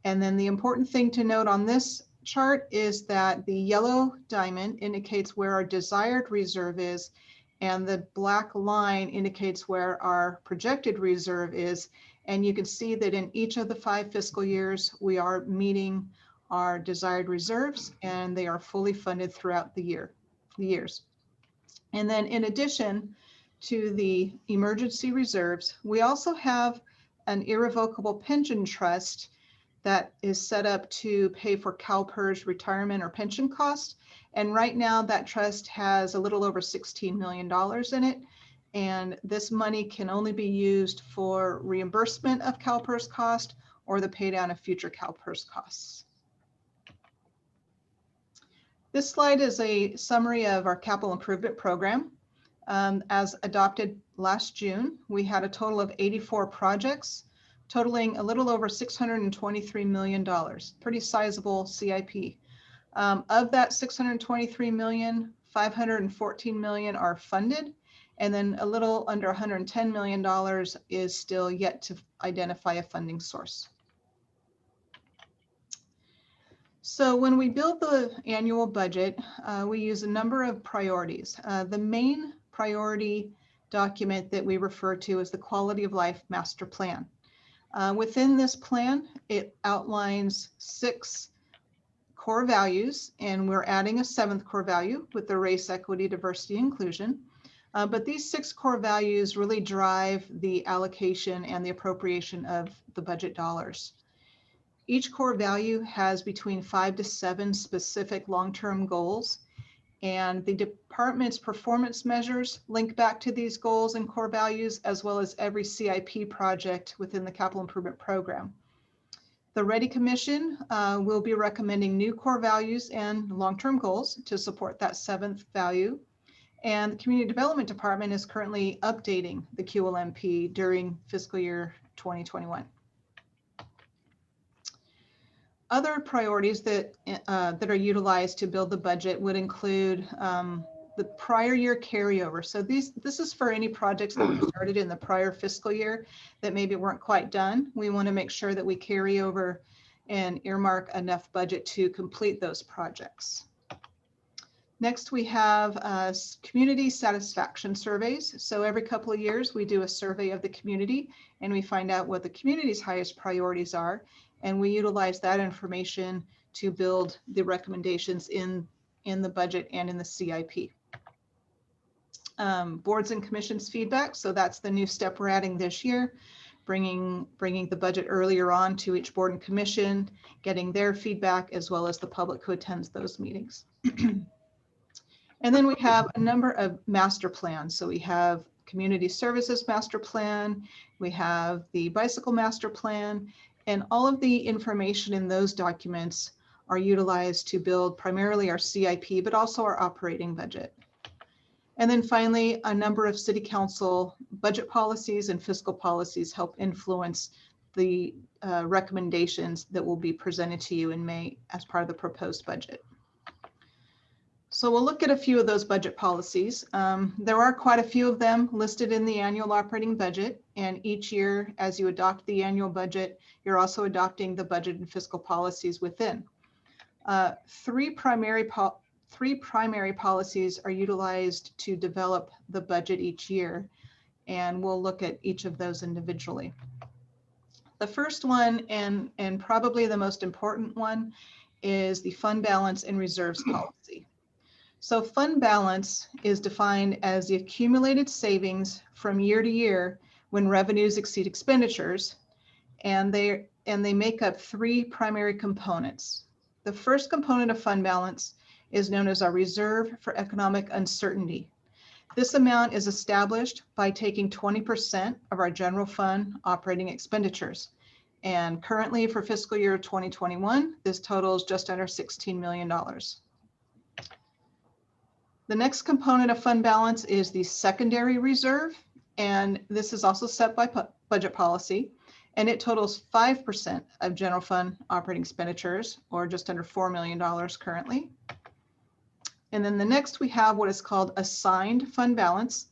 And then the important thing to note on this chart is that the yellow diamond indicates where our desired reserve is, and the black line indicates where our projected reserve is. And you can see that in each of the 5 fiscal years, we are meeting our desired reserves, and they are fully funded throughout the years. And then in addition to the emergency reserves, we also have an irrevocable pension trust that is set up to pay for CalPERS retirement or pension costs. And right now that trust has a little over $16 million in it. And this money can only be used for reimbursement of CalPERS cost or the pay down of future CalPERS costs. This slide is a summary of our capital improvement program. As adopted last June, we had a total of 84 projects, totaling a little over $623 million, pretty sizable CIP. Of that $623 million, $514 million are funded, and then a little under $110 million is still yet to identify a funding source. So when we build the annual budget, we use a number of priorities. The main priority document that we refer to as the Quality of Life Master Plan. Within this plan, it outlines 6 core values, and we're adding a 7th core value with the race, equity, diversity, inclusion. But these 6 core values really drive the allocation and the appropriation of the budget dollars. Each core value has between 5 to 7 specific long-term goals, and the department's performance measures link back to these goals and core values, as well as every CIP project within the capital improvement program. The Ready Commission will be recommending new core values and long-term goals to support that 7th value. And the Community Development Department is currently updating the QLMP during fiscal year 2021. Other priorities that are utilized to build the budget would include the prior year carryover. So this is for any projects that we started in the prior fiscal year that maybe weren't quite done. We want to make sure that we carry over and earmark enough budget to complete those projects. Next, we have community satisfaction surveys. So every couple of years, we do a survey of the community and we find out what the community's highest priorities are. And we utilize that information to build the recommendations in the budget and in the CIP. Boards and commissions feedback. So that's the new step we're adding this year, bringing the budget earlier on to each board and commission, getting their feedback, as well as the public who attends those meetings. And then we have a number of master plans. So we have community services master plan, we have the bicycle master plan, and all of the information in those documents are utilized to build primarily our CIP, but also our operating budget. And then finally, a number of city council budget policies and fiscal policies help influence the recommendations that will be presented to you in May as part of the proposed budget. So we'll look at a few of those budget policies. There are quite a few of them listed in the annual operating budget, and each year as you adopt the annual budget, you're also adopting the budget and fiscal policies within. Three primary policies are utilized to develop the budget each year, and we'll look at each of those individually. The first one, and probably the most important one, is the fund balance and reserves policy. So fund balance is defined as the accumulated savings from year to year when revenues exceed expenditures, and they make up 3 primary components. The first component of fund balance is known as our reserve for economic uncertainty. This amount is established by taking 20% of our general fund operating expenditures. And currently for fiscal year 2021, this totals just under $16 million. The next component of fund balance is the secondary reserve, and this is also set by budget policy, and it totals 5% of general fund operating expenditures, or just under $4 million currently. And then the next we have what is called assigned fund balance,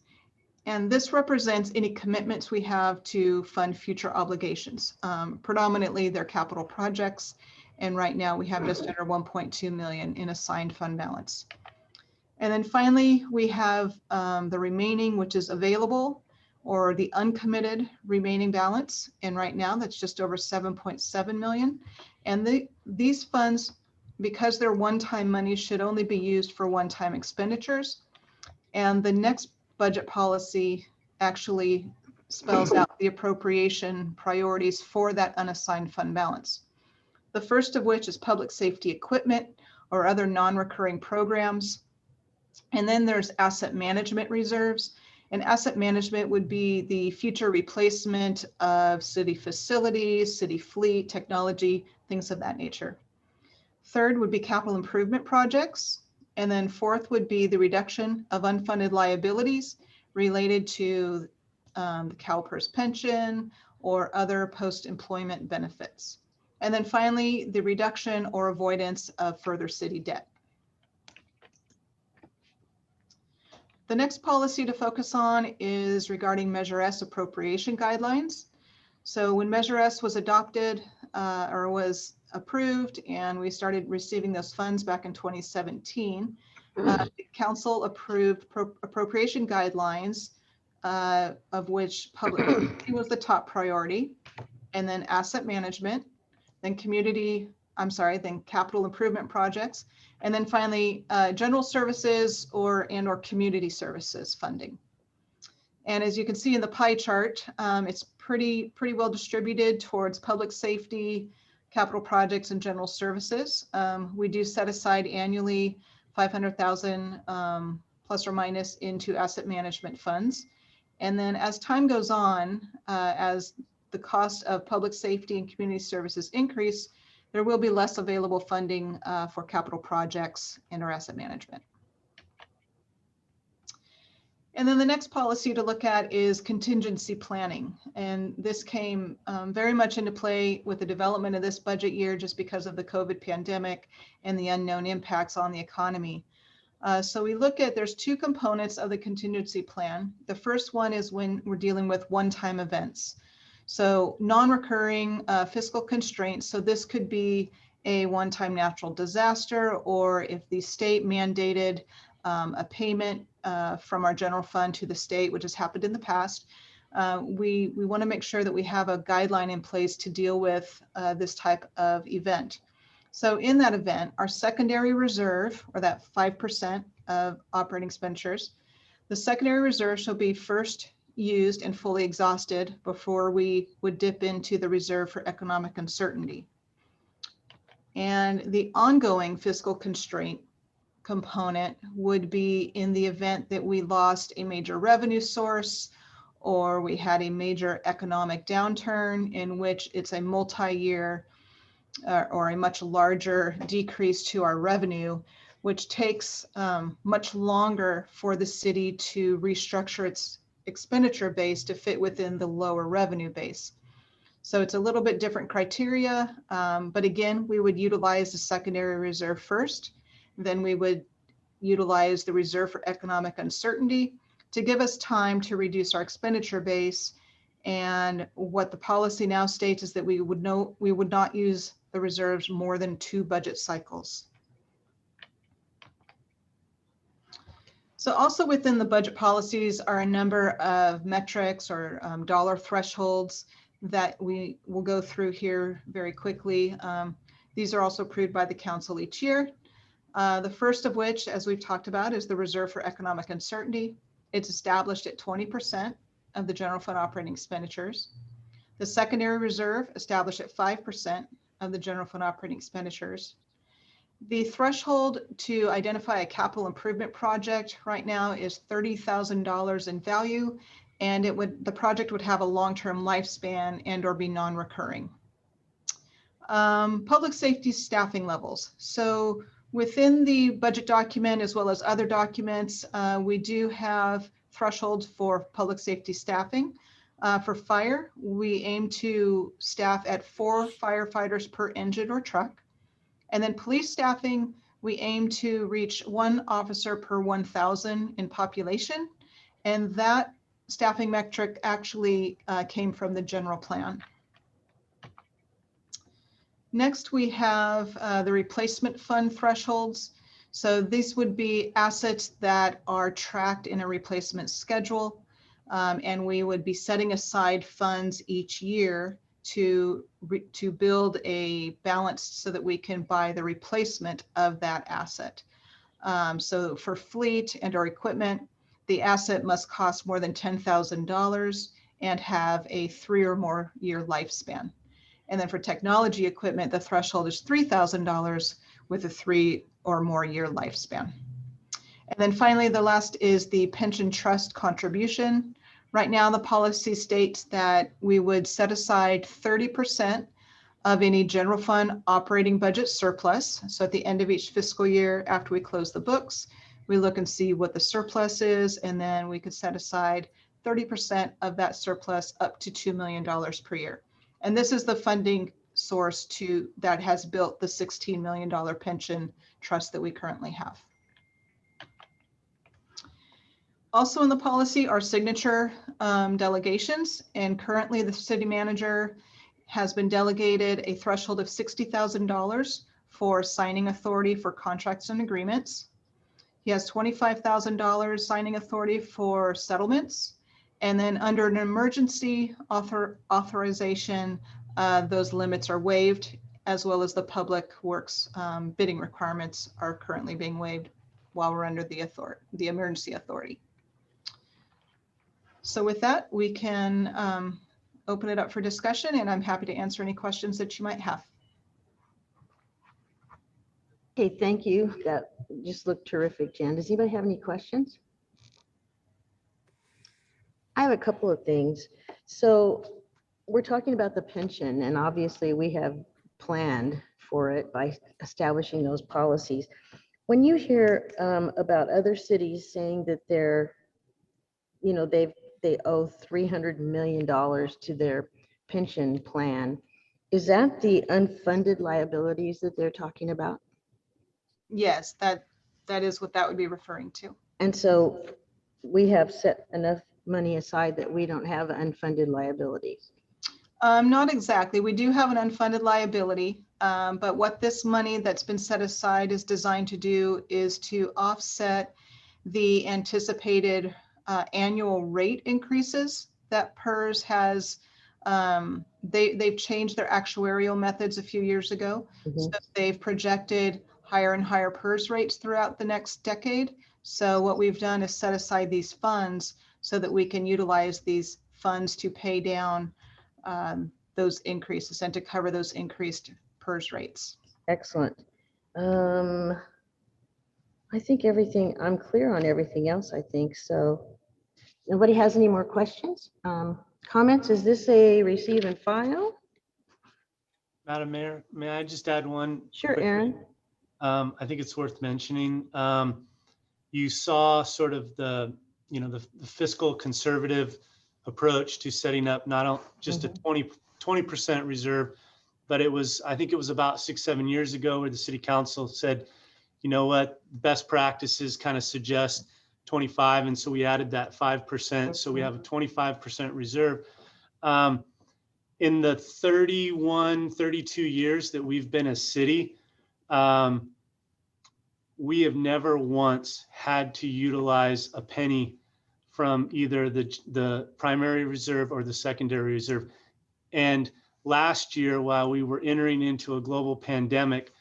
and this represents any commitments we have to fund future obligations. Predominantly they're capital projects, and right now we have just under 1.2 million in assigned fund balance. And then finally, we have the remaining, which is available, or the uncommitted remaining balance. And right now that's just over 7.7 million. And these funds, because they're one-time money, should only be used for one-time expenditures. And the next budget policy actually spells out the appropriation priorities for that unassigned fund balance. The first of which is public safety equipment or other non-recurring programs. And then there's asset management reserves. And asset management would be the future replacement of city facilities, city fleet, technology, things of that nature. Third would be capital improvement projects. And then fourth would be the reduction of unfunded liabilities related to the CalPERS pension or other post-employment benefits. And then finally, the reduction or avoidance of further city debt. The next policy to focus on is regarding Measure S appropriation guidelines. So when Measure S was adopted or was approved and we started receiving those funds back in 2017, the council approved appropriation guidelines of which public safety was the top priority, and then asset management, then then capital improvement projects, and then finally general services or community services funding. And as you can see in the pie chart, it's pretty well distributed towards public safety, capital projects, and general services. We do set aside annually $500,000 plus or minus into asset management funds. And then as time goes on, as the cost of public safety and community services increase, there will be less available funding for capital projects and or asset management. And then the next policy to look at is contingency planning. And this came very much into play with the development of this budget year just because of the COVID pandemic and the unknown impacts on the economy. So we look at, there's two components of the contingency plan. The first one is when we're dealing with one-time events. So non-recurring fiscal constraints. So this could be a one-time natural disaster, or if the state mandated a payment from our general fund to the state, which has happened in the past. We want to make sure that we have a guideline in place to deal with this type of event. So in that event, our secondary reserve, or that 5% of operating expenditures, the secondary reserve shall be first used and fully exhausted before we would dip into the reserve for economic uncertainty. And the ongoing fiscal constraint component would be in the event that we lost a major revenue source, or we had a major economic downturn in which it's a multi-year or a much larger decrease to our revenue, which takes much longer for the city to restructure its expenditure base to fit within the lower revenue base. So it's a little bit different criteria, but again, we would utilize the secondary reserve first. Then we would utilize the reserve for economic uncertainty to give us time to reduce our expenditure base. And what the policy now states is that we would not use the reserves more than 2 budget cycles. So also within the budget policies are a number of metrics or dollar thresholds that we will go through here very quickly. These are also approved by the council each year. The first of which, as we've talked about, is the reserve for economic uncertainty. It's established at 20% of the general fund operating expenditures. The secondary reserve established at 5% of the general fund operating expenditures. The threshold to identify a capital improvement project right now is $30,000 in value, and the project would have a long-term lifespan and or be non-recurring. Public safety staffing levels. So within the budget document, as well as other documents, we do have thresholds for public safety staffing. For fire, we aim to staff at 4 firefighters per engine or truck. And then police staffing, we aim to reach 1 officer per 1,000 in population. And that staffing metric actually came from the general plan. Next, we have the replacement fund thresholds. So these would be assets that are tracked in a replacement schedule. And we would be setting aside funds each year to build a balance so that we can buy the replacement of that asset. So for fleet and or equipment, the asset must cost more than $10,000 and have a 3 or more year lifespan. And then for technology equipment, the threshold is $3,000 with a 3 or more year lifespan. And then finally, the last is the pension trust contribution. Right now, the policy states that we would set aside 30% of any general fund operating budget surplus. So at the end of each fiscal year, after we close the books, we look and see what the surplus is, and then we could set aside 30% of that surplus up to $2 million per year. And this is the funding source that has built the $16 million pension trust that we currently have. Also in the policy are signature delegations, and currently the city manager has been delegated a threshold of $60,000 for signing authority for contracts and agreements. He has $25,000 signing authority for settlements. And then under an emergency authorization, those limits are waived, as well as the public works bidding requirements are currently being waived while we're under the emergency authority. So with that, we can open it up for discussion, and I'm happy to answer any questions that you might have. Okay, thank you. That just looked terrific, Jan. Does anybody have any questions? I have a couple of things. So we're talking about the pension, and obviously we have planned for it by establishing those policies. When you hear about other cities saying that they're, you know, they owe $300 million to their pension plan, is that the unfunded liabilities that they're talking about? Yes, that is what that would be referring to. And so we have set enough money aside that we don't have unfunded liabilities. Not exactly. We do have an unfunded liability, but what this money that's been set aside is designed to do is to offset the anticipated annual rate increases that PERS has. They've changed their actuarial methods a few years ago. So they've projected higher and higher PERS rates throughout the next decade. So what we've done is set aside these funds so that we can utilize these funds to pay down those increases and to cover those increased PERS rates. Excellent. I think I'm clear on everything else, I think. So nobody has any more questions? Comments? Is this a receive and file? Madam Mayor, may I just add one? Sure, Aaron. I think it's worth mentioning. You saw sort of the fiscal conservative approach to setting up not just a 20% reserve, but I think it was about 6-7 years ago where the city council said, you know what, best practices kind of suggest 25. And so we added that 5%. So we have a 25% reserve. In the 32 years that we've been a city, we have never once had to utilize a penny from either the primary reserve or the secondary reserve. And last year, while we were entering into a global pandemic,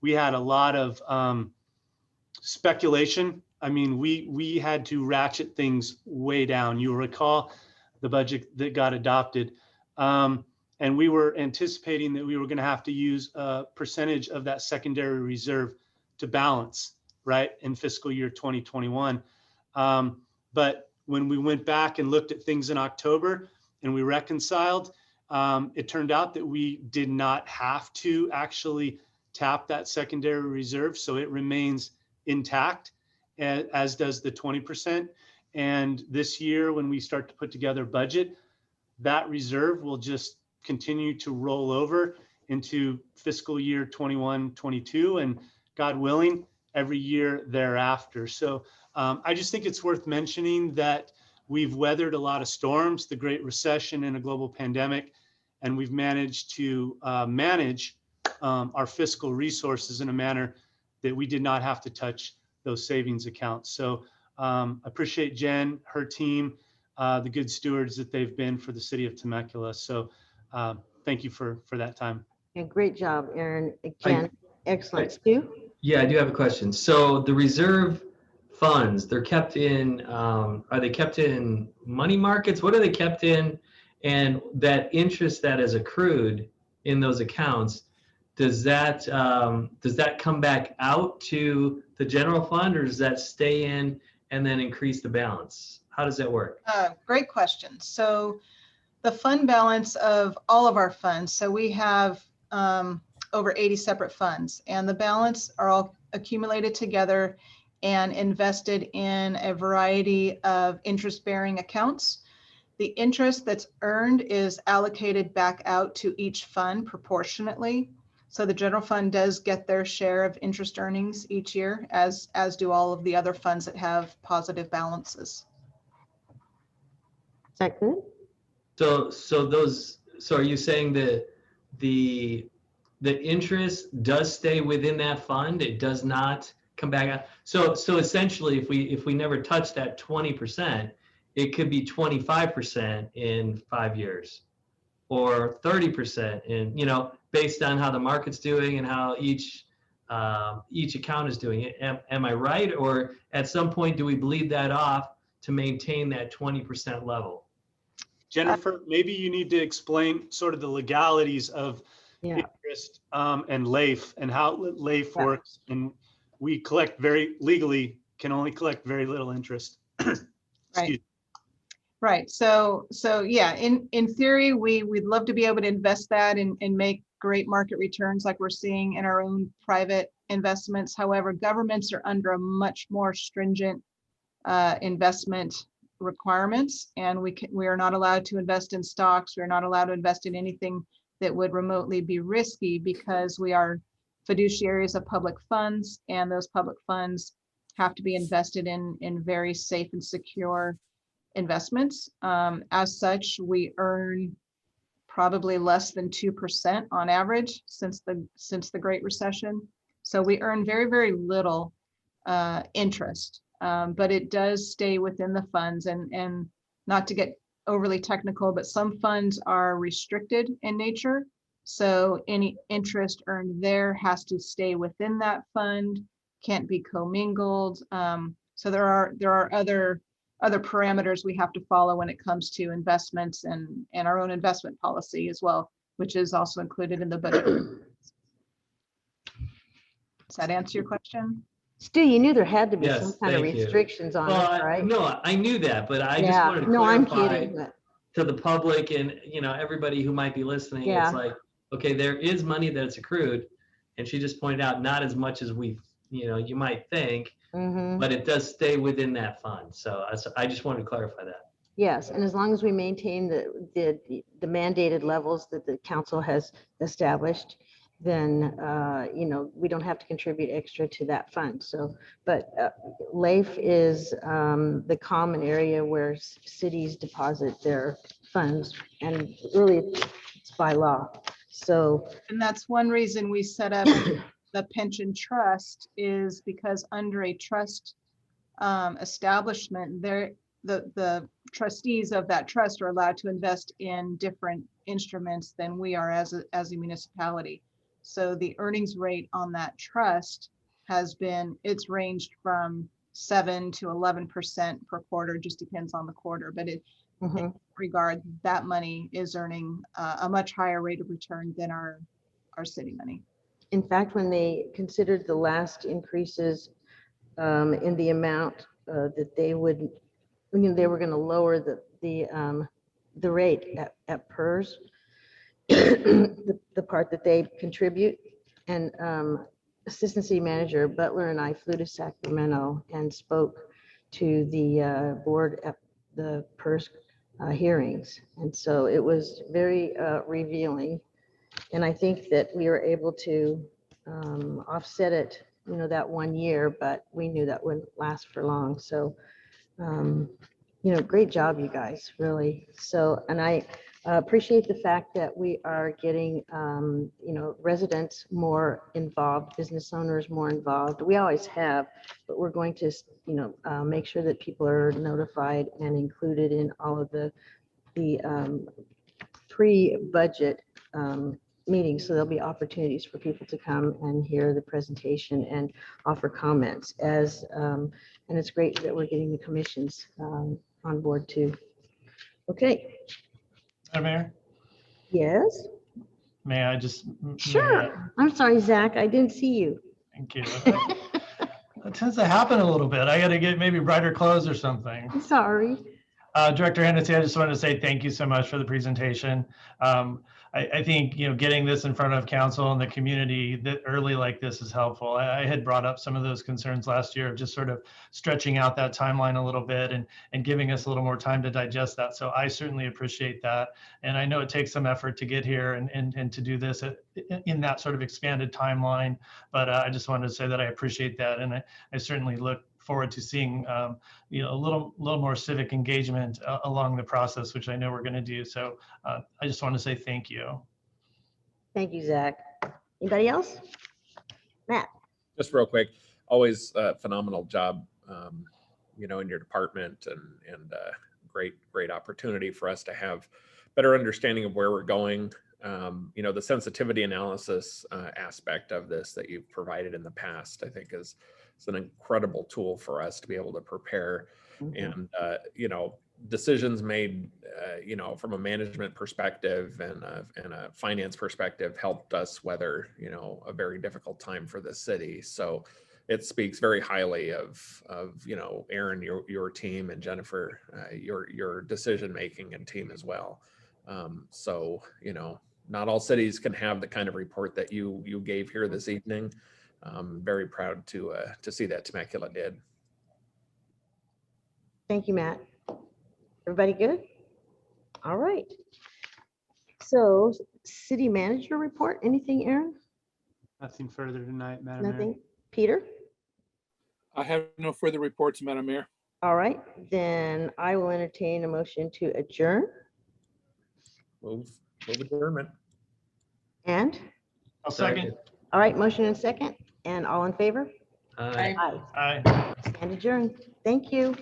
we had a lot of speculation. I mean, we had to ratchet things way down. You recall the budget that got adopted. And we were anticipating that we were going to have to use a percentage of that secondary reserve to balance, right, in fiscal year 2021. But when we went back and looked at things in October and we reconciled, it turned out that we did not have to actually tap that secondary reserve. So it remains intact, as does the 20%. And this year, when we start to put together budget, that reserve will just continue to roll over into fiscal year 21, 22, and God willing, every year thereafter. So I just think it's worth mentioning that we've weathered a lot of storms, the Great Recession and a global pandemic, and we've managed to manage our fiscal resources in a manner that we did not have to touch those savings accounts. So appreciate Jen, her team, the good stewards that they've been for the city of Temecula. So thank you for that time. Yeah, great job, Aaron. Again, excellent. Stu? Yeah, I do have a question. So the reserve funds, they're kept in, are they kept in money markets? What are they kept in? And that interest that is accrued in those accounts, does that come back out to the general fund, or does that stay in and then increase the balance? How does that work? Great question. So the fund balance of all of our funds, so we have over 80 separate funds, and the balance are all accumulated together and invested in a variety of interest-bearing accounts. The interest that's earned is allocated back out to each fund proportionately. So the general fund does get their share of interest earnings each year, as do all of the other funds that have positive balances. Is that good? So are you saying that the interest does stay within that fund? It does not come back out. So essentially, if we never touch that 20%, it could be 25% in 5 years, or 30% in, based on how the market's doing and how each account is doing it. Am I right? Or at some point, do we bleed that off to maintain that 20% level? Jennifer, maybe you need to explain sort of the legalities of interest and LAIF and how LAIF works. And we can only collect very little interest. Right. Right. So yeah, in theory, we'd love to be able to invest that and make great market returns like we're seeing in our own private investments. However, governments are under a much more stringent investment requirements, and we are not allowed to invest in stocks. We're not allowed to invest in anything that would remotely be risky, because we are fiduciaries of public funds, and those public funds have to be invested in very safe and secure investments. As such, we earn probably less than 2% on average since the Great Recession. So we earn very, very little interest, but it does stay within the funds. And not to get overly technical, but some funds are restricted in nature. So any interest earned there has to stay within that fund, can't be commingled. So there are other parameters we have to follow when it comes to investments and our own investment policy as well, which is also included in the budget. Does that answer your question? Stu, you knew there had to be Yes, some kind of thank you. restrictions on Well, it, right? No, I knew that, but I just Yeah, wanted to no, I'm clarify kidding. But to the public and, everybody who might be listening. Yeah. It's like, okay, there is money that's accrued, and she just pointed out not as much as you might think, but it does stay within that fund. So I just wanted to clarify that. yes, and as long as we maintain the mandated levels that the council has established, then we don't have to contribute extra to that fund. So, but LAIF is the common area where cities deposit their funds, and really it's by law. So, and that's one reason we set up the pension trust, is because under a trust establishment, the trustees of that trust are allowed to invest in different instruments than we are as a municipality. So the earnings rate on that trust it's ranged from 7 to 11% per quarter, just depends on the quarter. But in regard, that money is earning a much higher rate of return than our city money. in fact, when they considered the last increases in the amount that they would, they were going to lower the rate at PERS, the part that they contribute, and Assistant City Manager Butler and I flew to Sacramento and spoke to the board at the PERS hearings, and so it was very revealing, and I think that we were able to offset it, that 1 year, but we knew that wouldn't last for long. So great job, you guys, really. So, and I appreciate the fact that we are getting, residents more involved, business owners more involved. We always have, but we're going to, make sure that people are notified and included in all of the pre-budget meeting, so there'll be opportunities for people to come and hear the presentation and offer comments and it's great that we're getting the commissions on board too. Okay. Madam Mayor, Yes, may I just? sure. I'm sorry, Zach, I didn't see you. Thank you. That tends to happen a little bit. I got to get maybe brighter clothes or something. I'm sorry. Director Hennessy, I just wanted to say thank you so much for the presentation. I think, getting this in front of council and the community that early like this is helpful. I had brought up some of those concerns last year of just sort of stretching out that timeline a little bit and giving us a little more time to digest that. So I certainly appreciate that. And I know it takes some effort to get here and to do this in that sort of expanded timeline. But I just wanted to say that I appreciate that. And I certainly look forward to seeing a little more civic engagement along the process, which I know we're going to do. So I just want to say thank you. Thank you, Zach. Anybody else? Matt? Just real quick, always a phenomenal job, in your department and great opportunity for us to have better understanding of where we're going. The sensitivity analysis aspect of this that you've provided in the past, I think is an incredible tool for us to be able to prepare and, decisions made, from a management perspective and a finance perspective helped us weather, a very difficult time for the city. So it speaks very highly of Aaron, your team, and Jennifer, your decision-making and team as well. Not all cities can have the kind of report that you gave here this evening. I'm very proud to see that Temecula did. Thank you, Matt. Everybody good? All right. So city manager report, anything, Aaron? Nothing further tonight, Madam Mayor. Nothing. Peter? I have no further reports, Madam Mayor. All right, then I will entertain a motion to adjourn. Move adjournment. And? I'll second. All right, motion and second, and all in favor? Aye. Aye. Stand adjourned. Thank you.